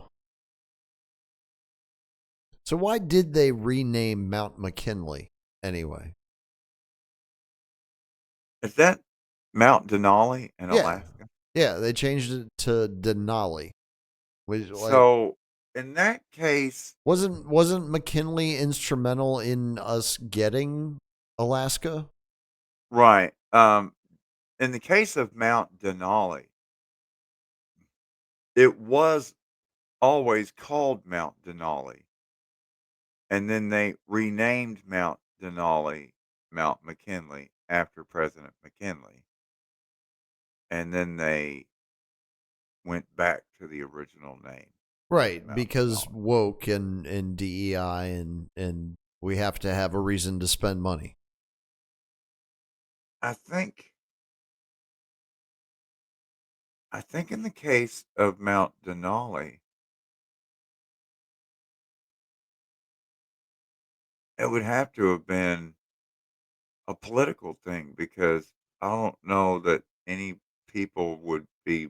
So why did they rename Mount McKinley anyway? Is that Mount Denali in Yeah. Alaska? Yeah, they changed it to Denali. Which like So in that case, wasn't McKinley instrumental in us getting Alaska? right. In the case of Mount Denali, it was always called Mount Denali, and then they renamed Mount Denali Mount McKinley after President McKinley, and then they went back to the original name of Right, Mount because Denali. woke and DEI and we have to have a reason to spend money. I think I think in the case of Mount Denali, it would have to have been a political thing because I don't know that any people would be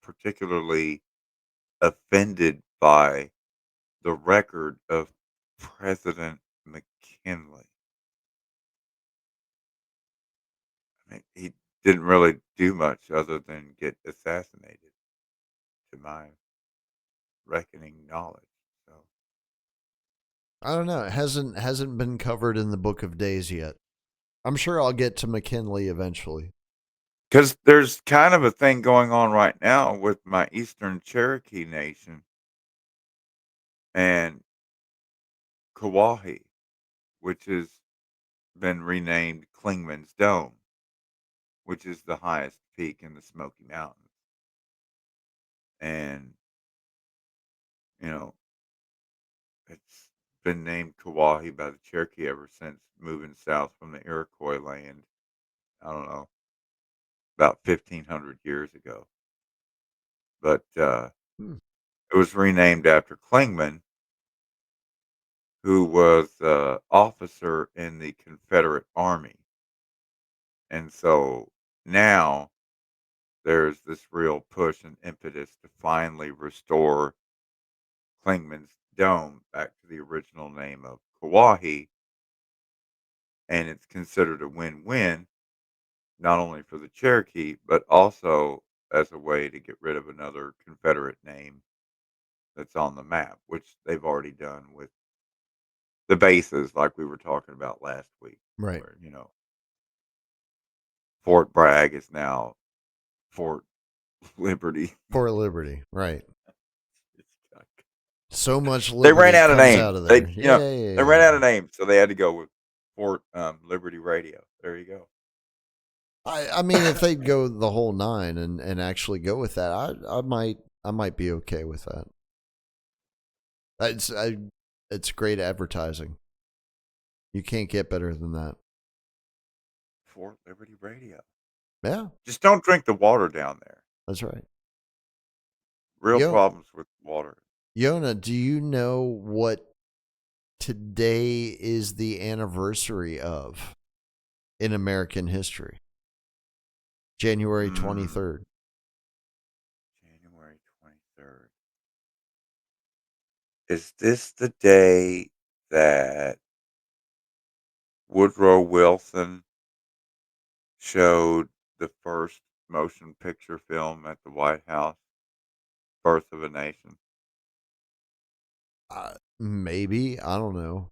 particularly offended by the record of President McKinley. I mean, he didn't really do much other than get assassinated, to my reckoning knowledge. So, I don't know. It hasn't been covered in the Book of Days yet. I'm sure I'll get to McKinley eventually. because there's kind of a thing going on right now with my Eastern Cherokee Nation and Kauai, which has been renamed Klingman's Dome, which is the highest peak in the Smoky Mountains. And, you know, it's been named Kauai by the Cherokee ever since moving south from the Iroquois land, I don't know, about 1,500 years ago. But Hmm. it was renamed after Klingman, who was an officer in the Confederate Army. And so now there's this real push and impetus to finally restore Klingman's Dome back to the original name of Kauai, and it's considered a win-win, not only for the Cherokee, but also as a way to get rid of another Confederate name that's on the map, which they've already done with the bases, like we were talking about last week, Right. where Fort Bragg is now Fort Liberty. For liberty. Right. It's like- So much They ran liberty out of comes names. out of there. Yeah, yeah, They ran yeah. out of names, so they had to go with Fort Liberty Radio. There you go. I mean, if they'd go the whole nine and actually go with that, I might be okay with that. It's great advertising. You can't get better than that. Fort Liberty Radio. Yeah, Just don't drink the water down there. that's right. Real Yo, problems with water. Yona, do you know what today is the anniversary of in American history? January Mm, 23rd. January 23rd. Is this the day that Woodrow Wilson showed the first motion picture film at the White House, Birth of a Nation? Maybe, I don't know.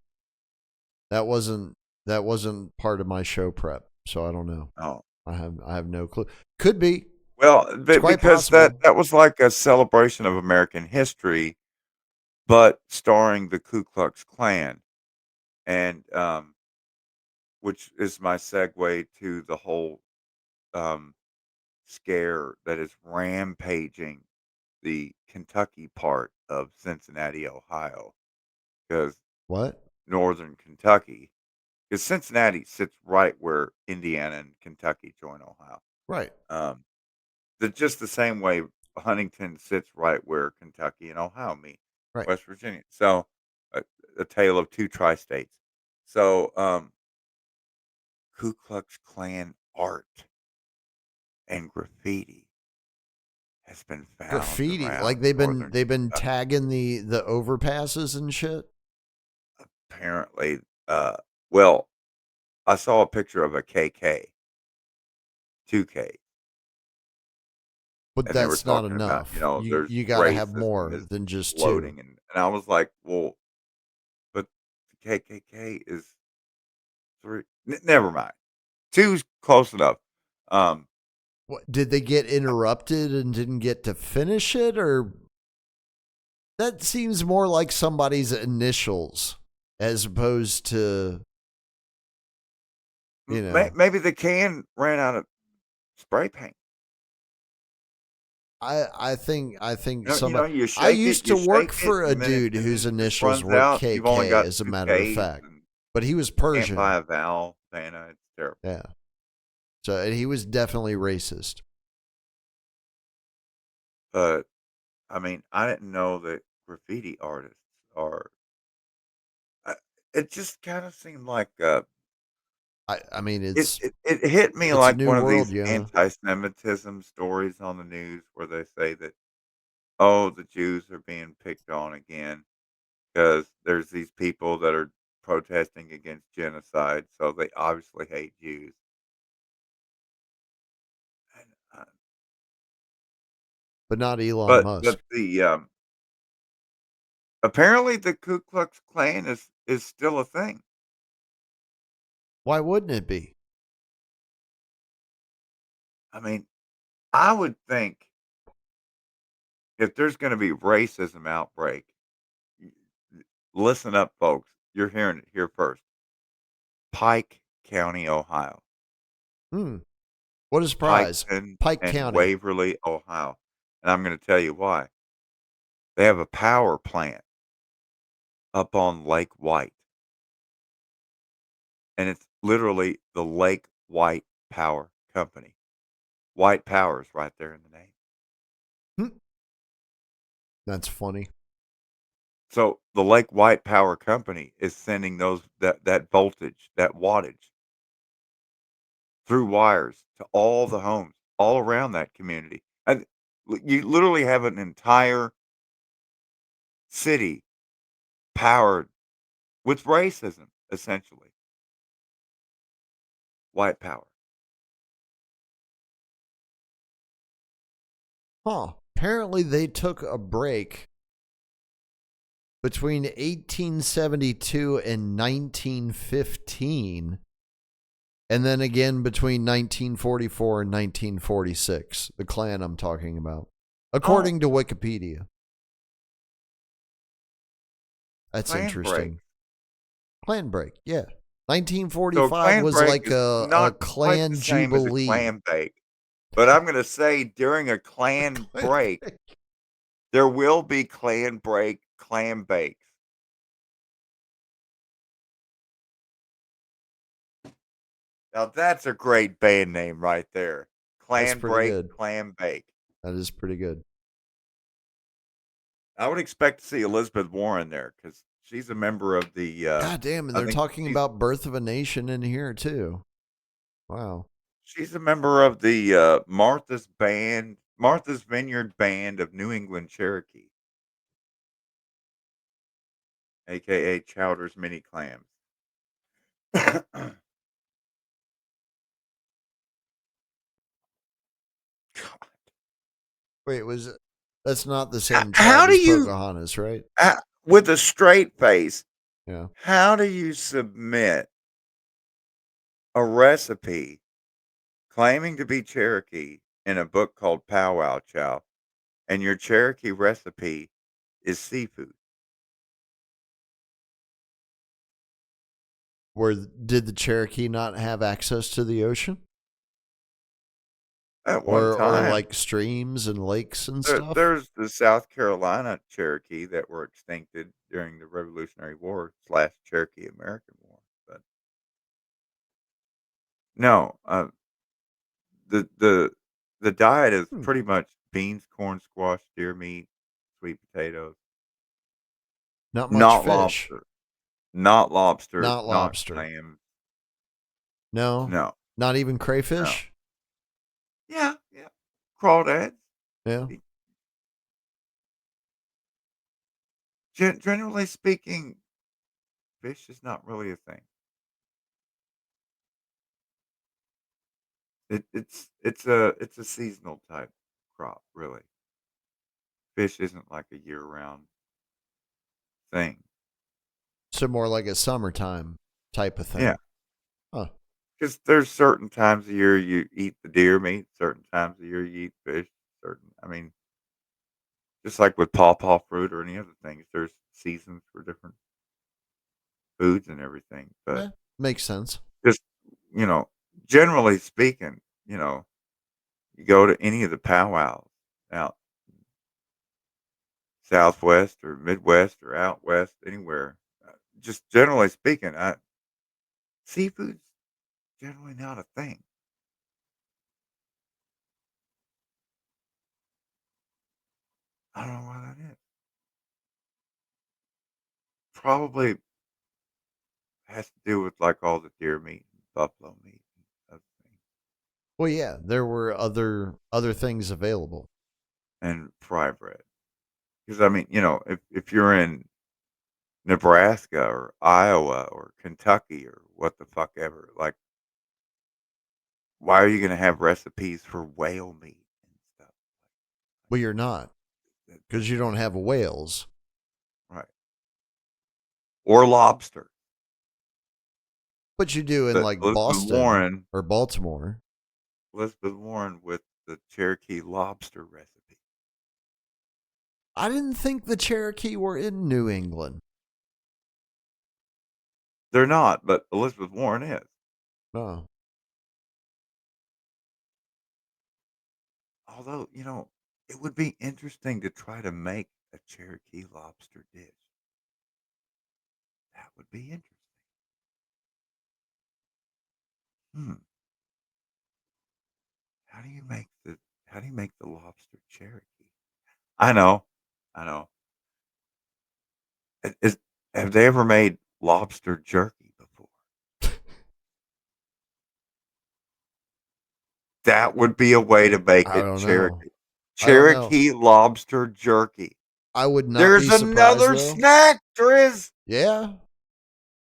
That wasn't that wasn't part of my show prep, so I don't know. Oh, I have no clue. Could be. well, It's quite because that possible. that was like a celebration of American history, but starring the Ku Klux Klan, and which is my segue to the whole um, scare that is rampaging the Kentucky part of Cincinnati, Ohio, because What? northern Kentucky, because Cincinnati sits right where Indiana and Kentucky join Ohio. Right. Um, just the same way Huntington sits right where Kentucky and Ohio meet, Right. West Virginia. So a tale of two tri-states. So Ku Klux Klan art and graffiti has has been found Graffiti, around like they've northern been Kentucky. tagging the overpasses and shit. Apparently, well, I saw a picture of a KK, 2K, But and they were that's not talking about, enough. there's You got to have racism more is than just two. exploding, and I was like, well, but the KKK is three. Never mind, two's close enough. Um, What, did they get interrupted and didn't get to finish it, or that seems more like somebody's initials as opposed to maybe the can ran out of spray paint. I think somebody. You I shake it, used to work for a and then dude whose it just initials runs were out. You've only KK, got as a two matter of Ks, fact, and but he was you can't buy Persian. a Val, Vanna. It's terrible. Yeah. So and he was definitely racist. But I mean, I didn't know that graffiti artists are. Uh, it just kind of seemed like I mean it, it's it. It hit me it's a like new one of world, these Yona. anti-Semitism stories on the news where they say that, oh, the Jews are being picked on again because there's these people that are protesting against genocide, so they obviously hate Jews. And, But not Elon but Musk. the apparently the Ku Klux Klan is still a thing. Why wouldn't it be? I mean, I would think if there's going to be racism outbreak, y- listen up, folks. You're hearing it here first. Pike County, Ohio. Hmm. What is prize? Piketon Pike and County. Waverly, Ohio. And I'm going to tell you why. They have a power plant up on Lake White, and it's literally the Lake White Power Company. White Power is right there in the name. Hmm. That's funny. So the Lake White Power Company is sending that voltage, that wattage through wires to all the homes all around that community. And you literally have an entire city powered with racism, essentially. White power. Huh. Apparently they took a break between 1872 and 1915, and then again between 1944 and 1946. The Klan I'm talking about, Oh, according to Wikipedia. That's clan break. interesting. Klan break, yeah. So a 1945 clan was break like is a not quite the Klan same as a jubilee. clam bake. But I'm going to say during a clan Klan break, break. there will be clan break clam bakes. Now that's a great band name right there. That's Clan pretty break good. clam bake. That is pretty good. I would expect to see Elizabeth Warren there because she's a member of God damn, and I they're think talking about Birth of a Nation in here too. Wow. she's a member of the Martha's Vineyard Band of New England Cherokee, aka Chowder's Mini Clams. Wait, that's not the How same how tribe do as you Pocahontas, right? with a straight face, Yeah. how do you submit a recipe claiming to be Cherokee in a book called Powwow Chow, and your Cherokee recipe is seafood? Where did the Cherokee not have access to the ocean? At one Or time, like streams and lakes and stuff? there's the South Carolina Cherokee that were extincted during the Revolutionary War / Cherokee American War. But no, the the the diet is Hmm. pretty much beans, corn, squash, deer meat, sweet potatoes, Not much not fish. lobster, not lobster, Not not lobster. clams. No. No, Not even no. crayfish? Yeah, yeah. Crawdads. Yeah. Generally speaking, fish is not really a thing. It's a seasonal type crop, really. Fish isn't like a year-round thing. So more like a summertime type of Yeah, thing. Huh. because there's certain times of year you eat the deer meat, certain times of year you eat fish, I mean, just like with pawpaw fruit or any other things, there's seasons for different foods and everything, but Eh, makes sense. just, you know, generally speaking, you go to any of the powwows out Southwest or Midwest or out west, anywhere, just generally speaking, seafood's generally not a thing. I don't know why that is. Probably has to do with, like, all the deer meat and buffalo meat and other things, Well, yeah, there were other things available. and fry bread. Because I mean, if you're in Nebraska or Iowa or Kentucky or what the fuck ever, like, why are you gonna have recipes for whale meat and stuff? Well, you're not That because you don't makes have whales, right. Or lobster. but you do in But like Boston or Baltimore. Elizabeth Warren with the Cherokee lobster recipe. I didn't think the Cherokee were in New England. They're not, but Elizabeth Warren is. No. Although, it would be interesting to try to make a Cherokee lobster dish. That would be interesting. Hmm. How do you make the lobster Cherokee? I know. I know. Is have they ever made lobster jerky before? That would be a way to make I it don't know. Cherokee. I don't know. Cherokee lobster jerky. I would not There's be surprised another though. snack, Driz. Yeah.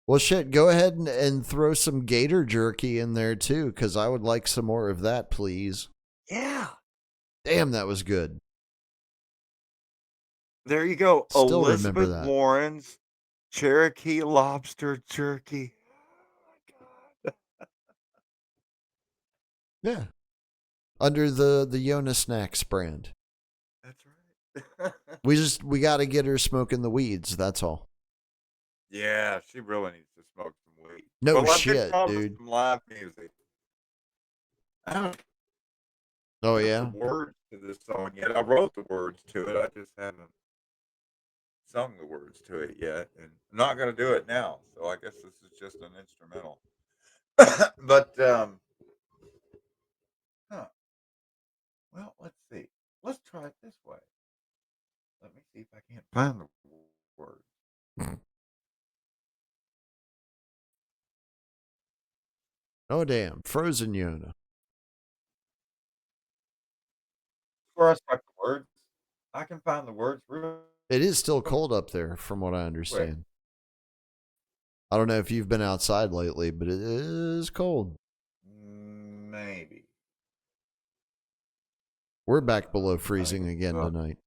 Well, shit, go ahead and throw some gator jerky in there too, because I would like some more of that, please. Yeah. Damn, that was good. There you go. Still remember Elizabeth that. Warren's Cherokee lobster jerky. Oh my god. Yeah. Under the Yona Snacks brand. That's right. We got to get her smoking the weeds. That's all. Yeah, she really needs to smoke some weed. No Well, I did shit, promise dude. some live music. I don't Oh know the yeah. words to this song yet. I wrote the words to it. I just haven't sung the words to it yet, and I'm not going to do it now. So I guess this is just an instrumental. But huh. Well, let's see. Let's try it this way. Let me see if I can't find the words. Oh damn. Frozen Yona. Before I start the words, I can find the words real It is still cold up there, from what I quick. understand. I don't know if you've been outside lately, but it is cold. Maybe. We're back below I freezing guess again so. tonight.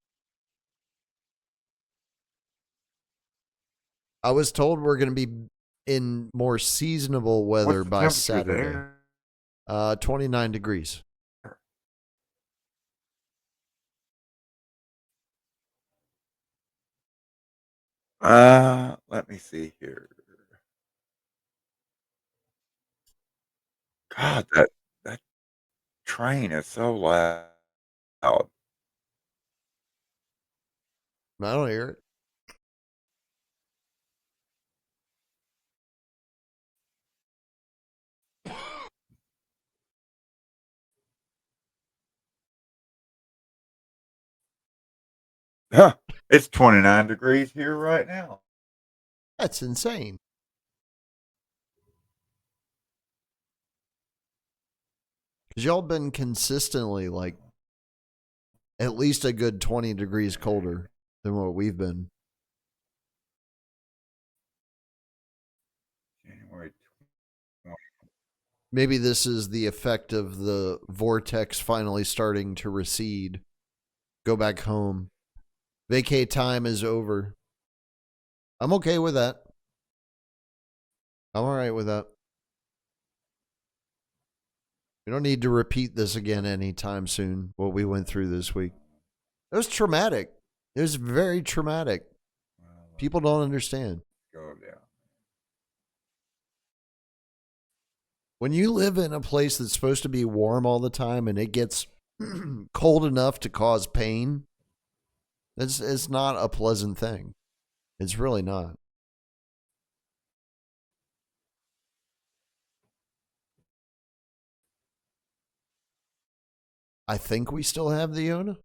I was told we're going to be in more seasonable What's weather the by temperature Saturday. there? 29 degrees. Let me see here. God, that train is so loud. I don't hear it. Huh. It's 29 degrees here right now. That's insane. Because y'all been consistently like at least a good 20 degrees colder than what we've been. Maybe this is the effect of the vortex finally starting to recede. Go back home. Vacay time is over. I'm okay with that. I'm all right with that. We don't need to repeat this again anytime soon, what we went through this week. It was traumatic. It was very traumatic. People don't understand. Go down. When you live in a place that's supposed to be warm all the time and it gets cold enough to cause pain, it's not a pleasant thing. It's really not. I think we still have the Yona.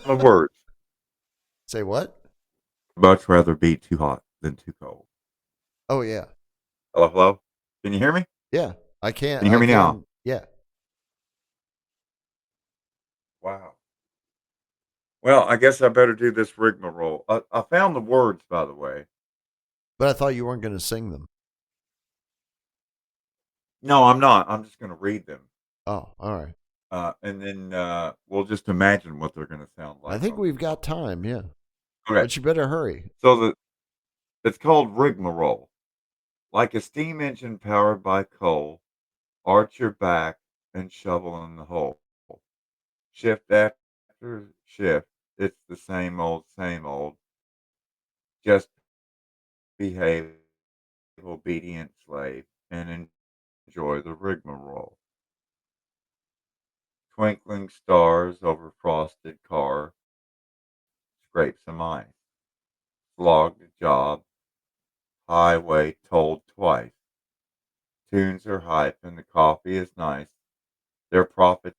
The words. Say what? Much rather be too hot than too cold. Oh yeah. Hello, hello. Can you hear me? Yeah. I can't. Can you hear me now? Yeah. Wow. Well, I guess I better do this rigmarole. I found the words, by the way. But I thought you weren't going to sing them. No, I'm not. I'm just going to read them. Oh, all right. And then we'll just imagine what they're going to sound like. I think we've got time, yeah. Okay. But you better hurry. So it's called rigmarole. Like a steam engine powered by coal, arch your back and shovel in the hole. Shift after shift, it's the same old, same old. Just behave, obedient slave, and enjoy the rigmarole. Twinkling stars over frosted car, scrape some ice. Slogged a job, highway tolled twice. Tunes are hype and the coffee is nice. Their profit.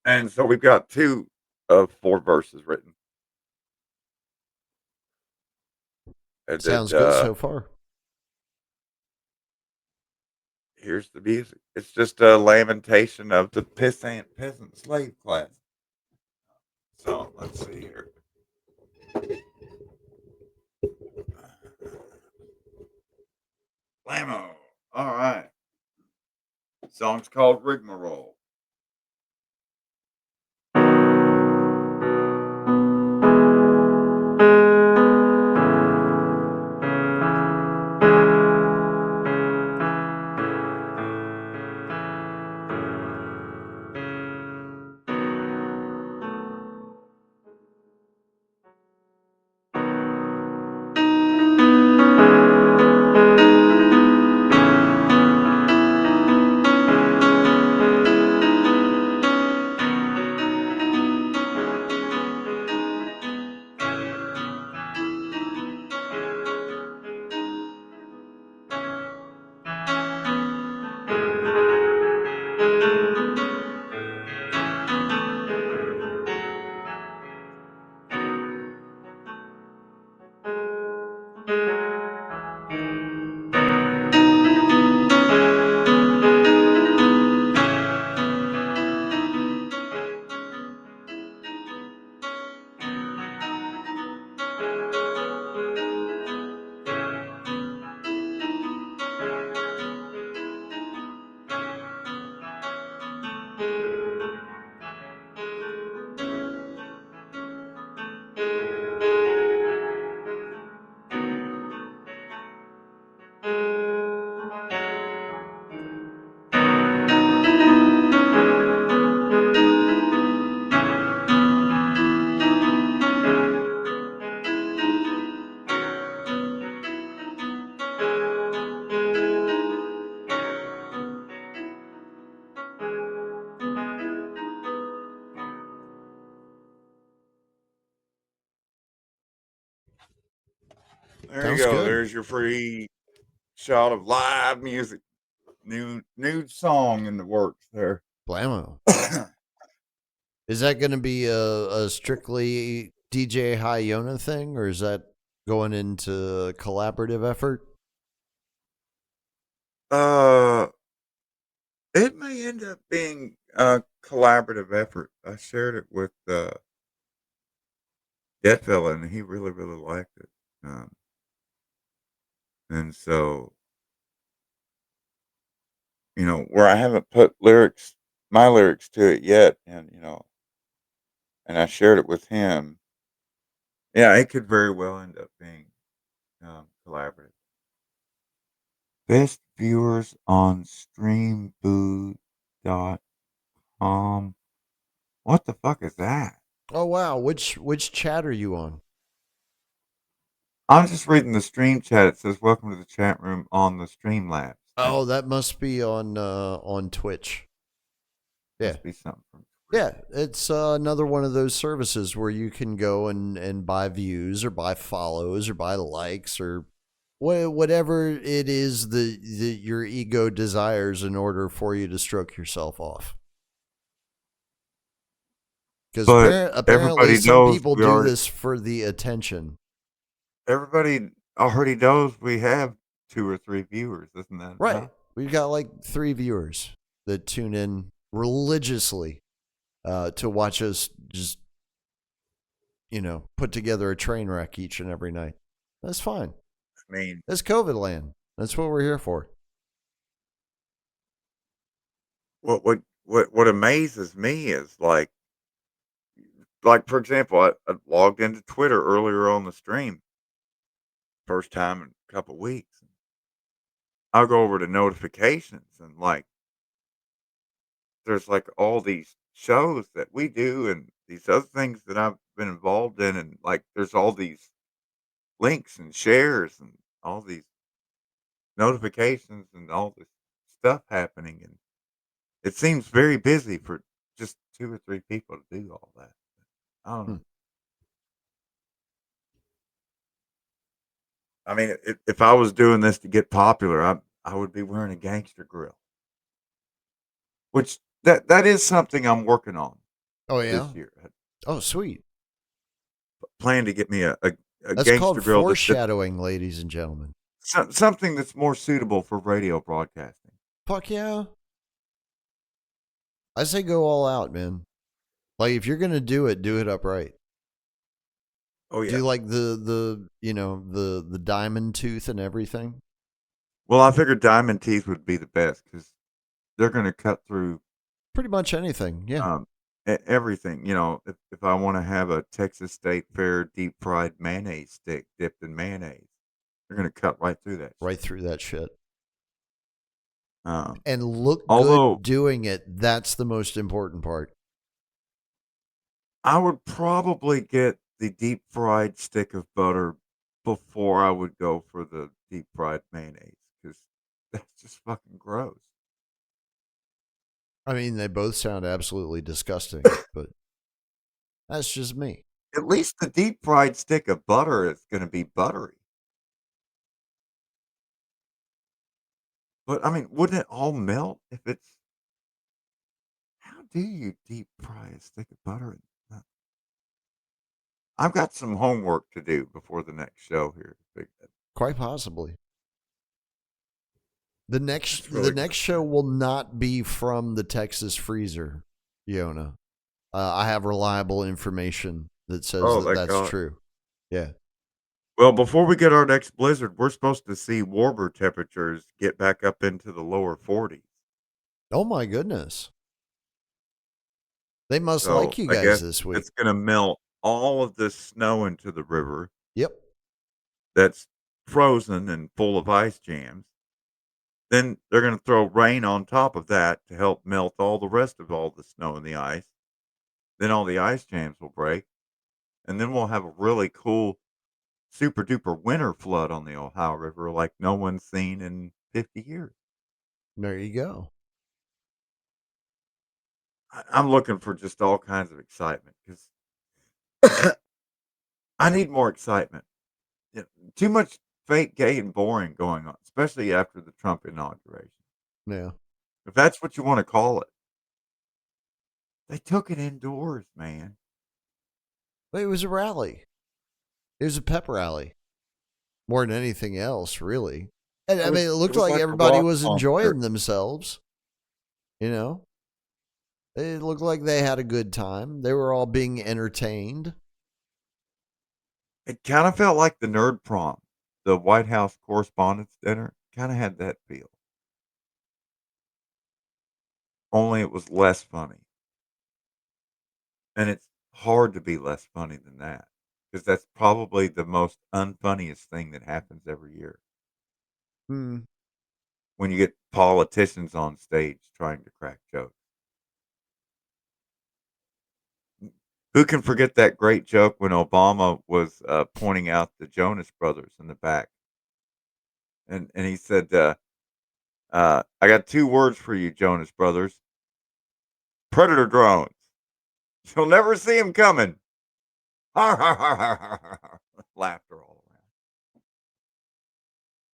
And so we've got 2 of 4 verses written. And Sounds then, good so far. here's the music. It's just a lamentation of the peasant slave class. So let's see here. Blammo. All right. Song's called Rigmarole. There you Sounds go. good. There's your free shot of live music. New song in the works there. Blammo. Is that going to be a strictly DJ High Yona thing, or is that going into a collaborative effort? uh It may end up being a collaborative effort. I shared it with that fella, and he really, really liked it. Um, and so, where I haven't put my lyrics to it yet, and I shared it with him. Yeah, it could very well end up being collaborative. Best viewers on streamboot.com. What the fuck is that? Oh wow, which chat are you on? I'm just reading the stream chat. It says, "Welcome to the chat room on the Streamlabs." That Oh, that must be on Twitch. Yeah. must be something from Twitch. Yeah, it's another one of those services where you can go and buy views or buy follows or buy likes or whatever it is that your ego desires in order for you to stroke yourself off. Because But apparently some people do this for the attention. everybody already knows we have 2 or 3 viewers, isn't that Right. enough? We've got like 3 viewers that tune in religiously to watch us just, put together a train wreck each and every night. That's fine. I mean, That's COVID land. That's what we're here for. what amazes me is like for example, I logged into Twitter earlier on the stream, first time in a couple weeks. I'll go over to notifications and there's like all these shows that we do and these other things that I've been involved in, and like there's all these links and shares and all these notifications and all this stuff happening, and it seems very busy for just 2 or 3 people to do all that. I don't Hmm. know. I mean, if I was doing this to get popular, I would be wearing a gangster grill, which that is something I'm working on Oh, yeah? this year. I Oh, sweet. plan to get me a That's called gangster grill that's foreshadowing, ladies and gentlemen. something that's more suitable for radio broadcasting. Fuck yeah. I say go all out, man. Like, if you're going to do it upright. Oh Do yeah. you like the diamond tooth and everything? Well, I figured diamond teeth would be the best because they're going to cut through Pretty much anything. Yeah. um, everything. If I want to have a Texas State Fair deep fried mayonnaise stick dipped in mayonnaise, they're going to cut right through that Right shit. through that shit. Um, And look although good doing it. That's the most important part. I would probably get the deep fried stick of butter before I would go for the deep fried mayonnaise because that's just fucking gross. I mean, they both sound absolutely disgusting, but that's just me. At least the deep fried stick of butter is going to be buttery. But I mean, wouldn't it all melt if it's? How do you deep fry a stick of butter? I've got some homework to do before the next show here. Quite possibly. The next That's the really next show will not be from the Texas freezer, Yona. I have reliable information that says oh, that thank that's God. true. Yeah. Well, before we get our next blizzard, we're supposed to see warmer temperatures get back up into the lower 40s. Oh my goodness. They must So like you I guys guess this week. it's going to melt all of this snow into the river Yep. that's frozen and full of ice jams. Then they're going to throw rain on top of that to help melt all the rest of all the snow and the ice. Then all the ice jams will break. And then we'll have a really cool super duper winter flood on the Ohio River like no one's seen in 50 years. There you go. I'm looking for just all kinds of excitement because I need more excitement. Too much fake, gay, and boring going on, especially after the Trump inauguration. Yeah. If that's what you want to call it, they took it indoors, man. But it was a rally. It was a pep rally. More than anything else, really. And I mean, it looked like a everybody rock was concert. enjoying themselves. You know, it looked like they had a good time. They were all being entertained. It kind of felt like the nerd prom, the White House Correspondents' Dinner. Kind of had that feel. Only it was less funny. And it's hard to be less funny than that because that's probably the most unfunniest thing that happens every year Hmm. when you get politicians on stage trying to crack jokes. Who can forget that great joke when Obama was pointing out the Jonas Brothers in the back? And he said, I got 2 words for you, Jonas Brothers: predator drones. You'll never see them coming. Laughter all around.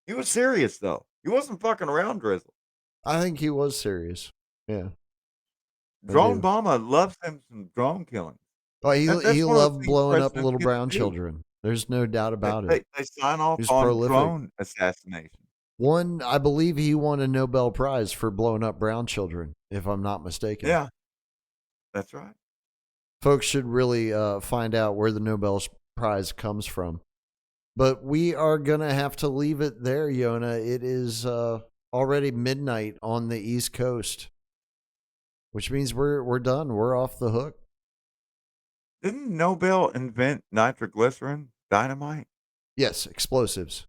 He was serious, though. He wasn't fucking around, Drizzle. I think he was serious. Yeah, I Drone do. Bomber loves him some drone killing. Oh, he That's one of the loved things blowing up presidents little get to brown do. children. There's no doubt They, about it. they, they sign off He's on prolific. drone assassination. I believe he won a Nobel Prize for blowing up brown children, if I'm not mistaken. Yeah, that's right. Folks should really find out where the Nobel Prize comes from. But we are going to have to leave it there, Yona. It is already midnight on the East Coast, which means we're done. We're off the hook. Didn't Nobel invent nitroglycerin dynamite? Yes, explosives.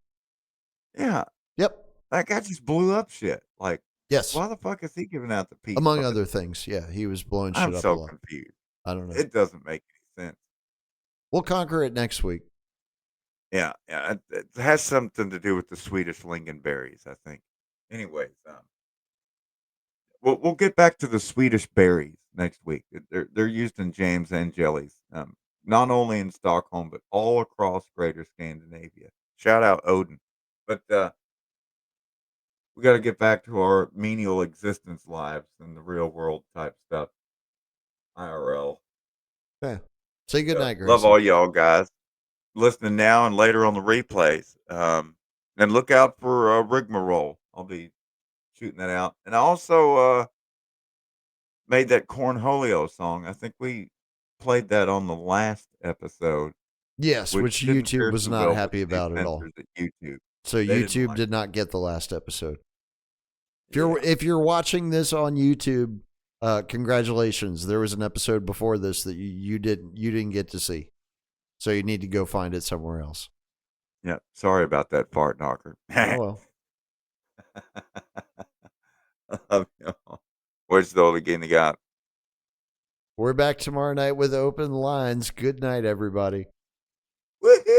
Yeah, Yep. that guy just blew up shit. Like, Yes. why the fuck is he giving out the peace Among prize? other things. Yeah, he was blowing I'm shit up a so lot. confused. I don't know. It doesn't make any sense. We'll conquer it next week. Yeah, it has something to do with the Swedish lingonberries, I think. Anyways, we'll get back to the Swedish berries next week. They're used in jams and jellies, not only in Stockholm but all across Greater Scandinavia. Shout out Odin. But we got to get back to our menial existence lives and the real world type stuff. IRL. Yeah. Say good night, Love Gracie. all y'all guys listening now and later on the replays. And look out for rigmarole. I'll be shooting that out. And I also made that Cornholio song. I think we played that on the last episode, Yes, which which didn't YouTube fare was too not well with happy the about at all. censors at YouTube. So They didn't YouTube like did not get the last episode. If it. if you're watching this on YouTube, congratulations. There was an episode before this that you didn't get to see. So you need to go find it somewhere else. Yeah. Sorry about that fart knocker. Oh well. Where's the old again? They got. We're back tomorrow night with open lines. Good night, everybody. Woohoo!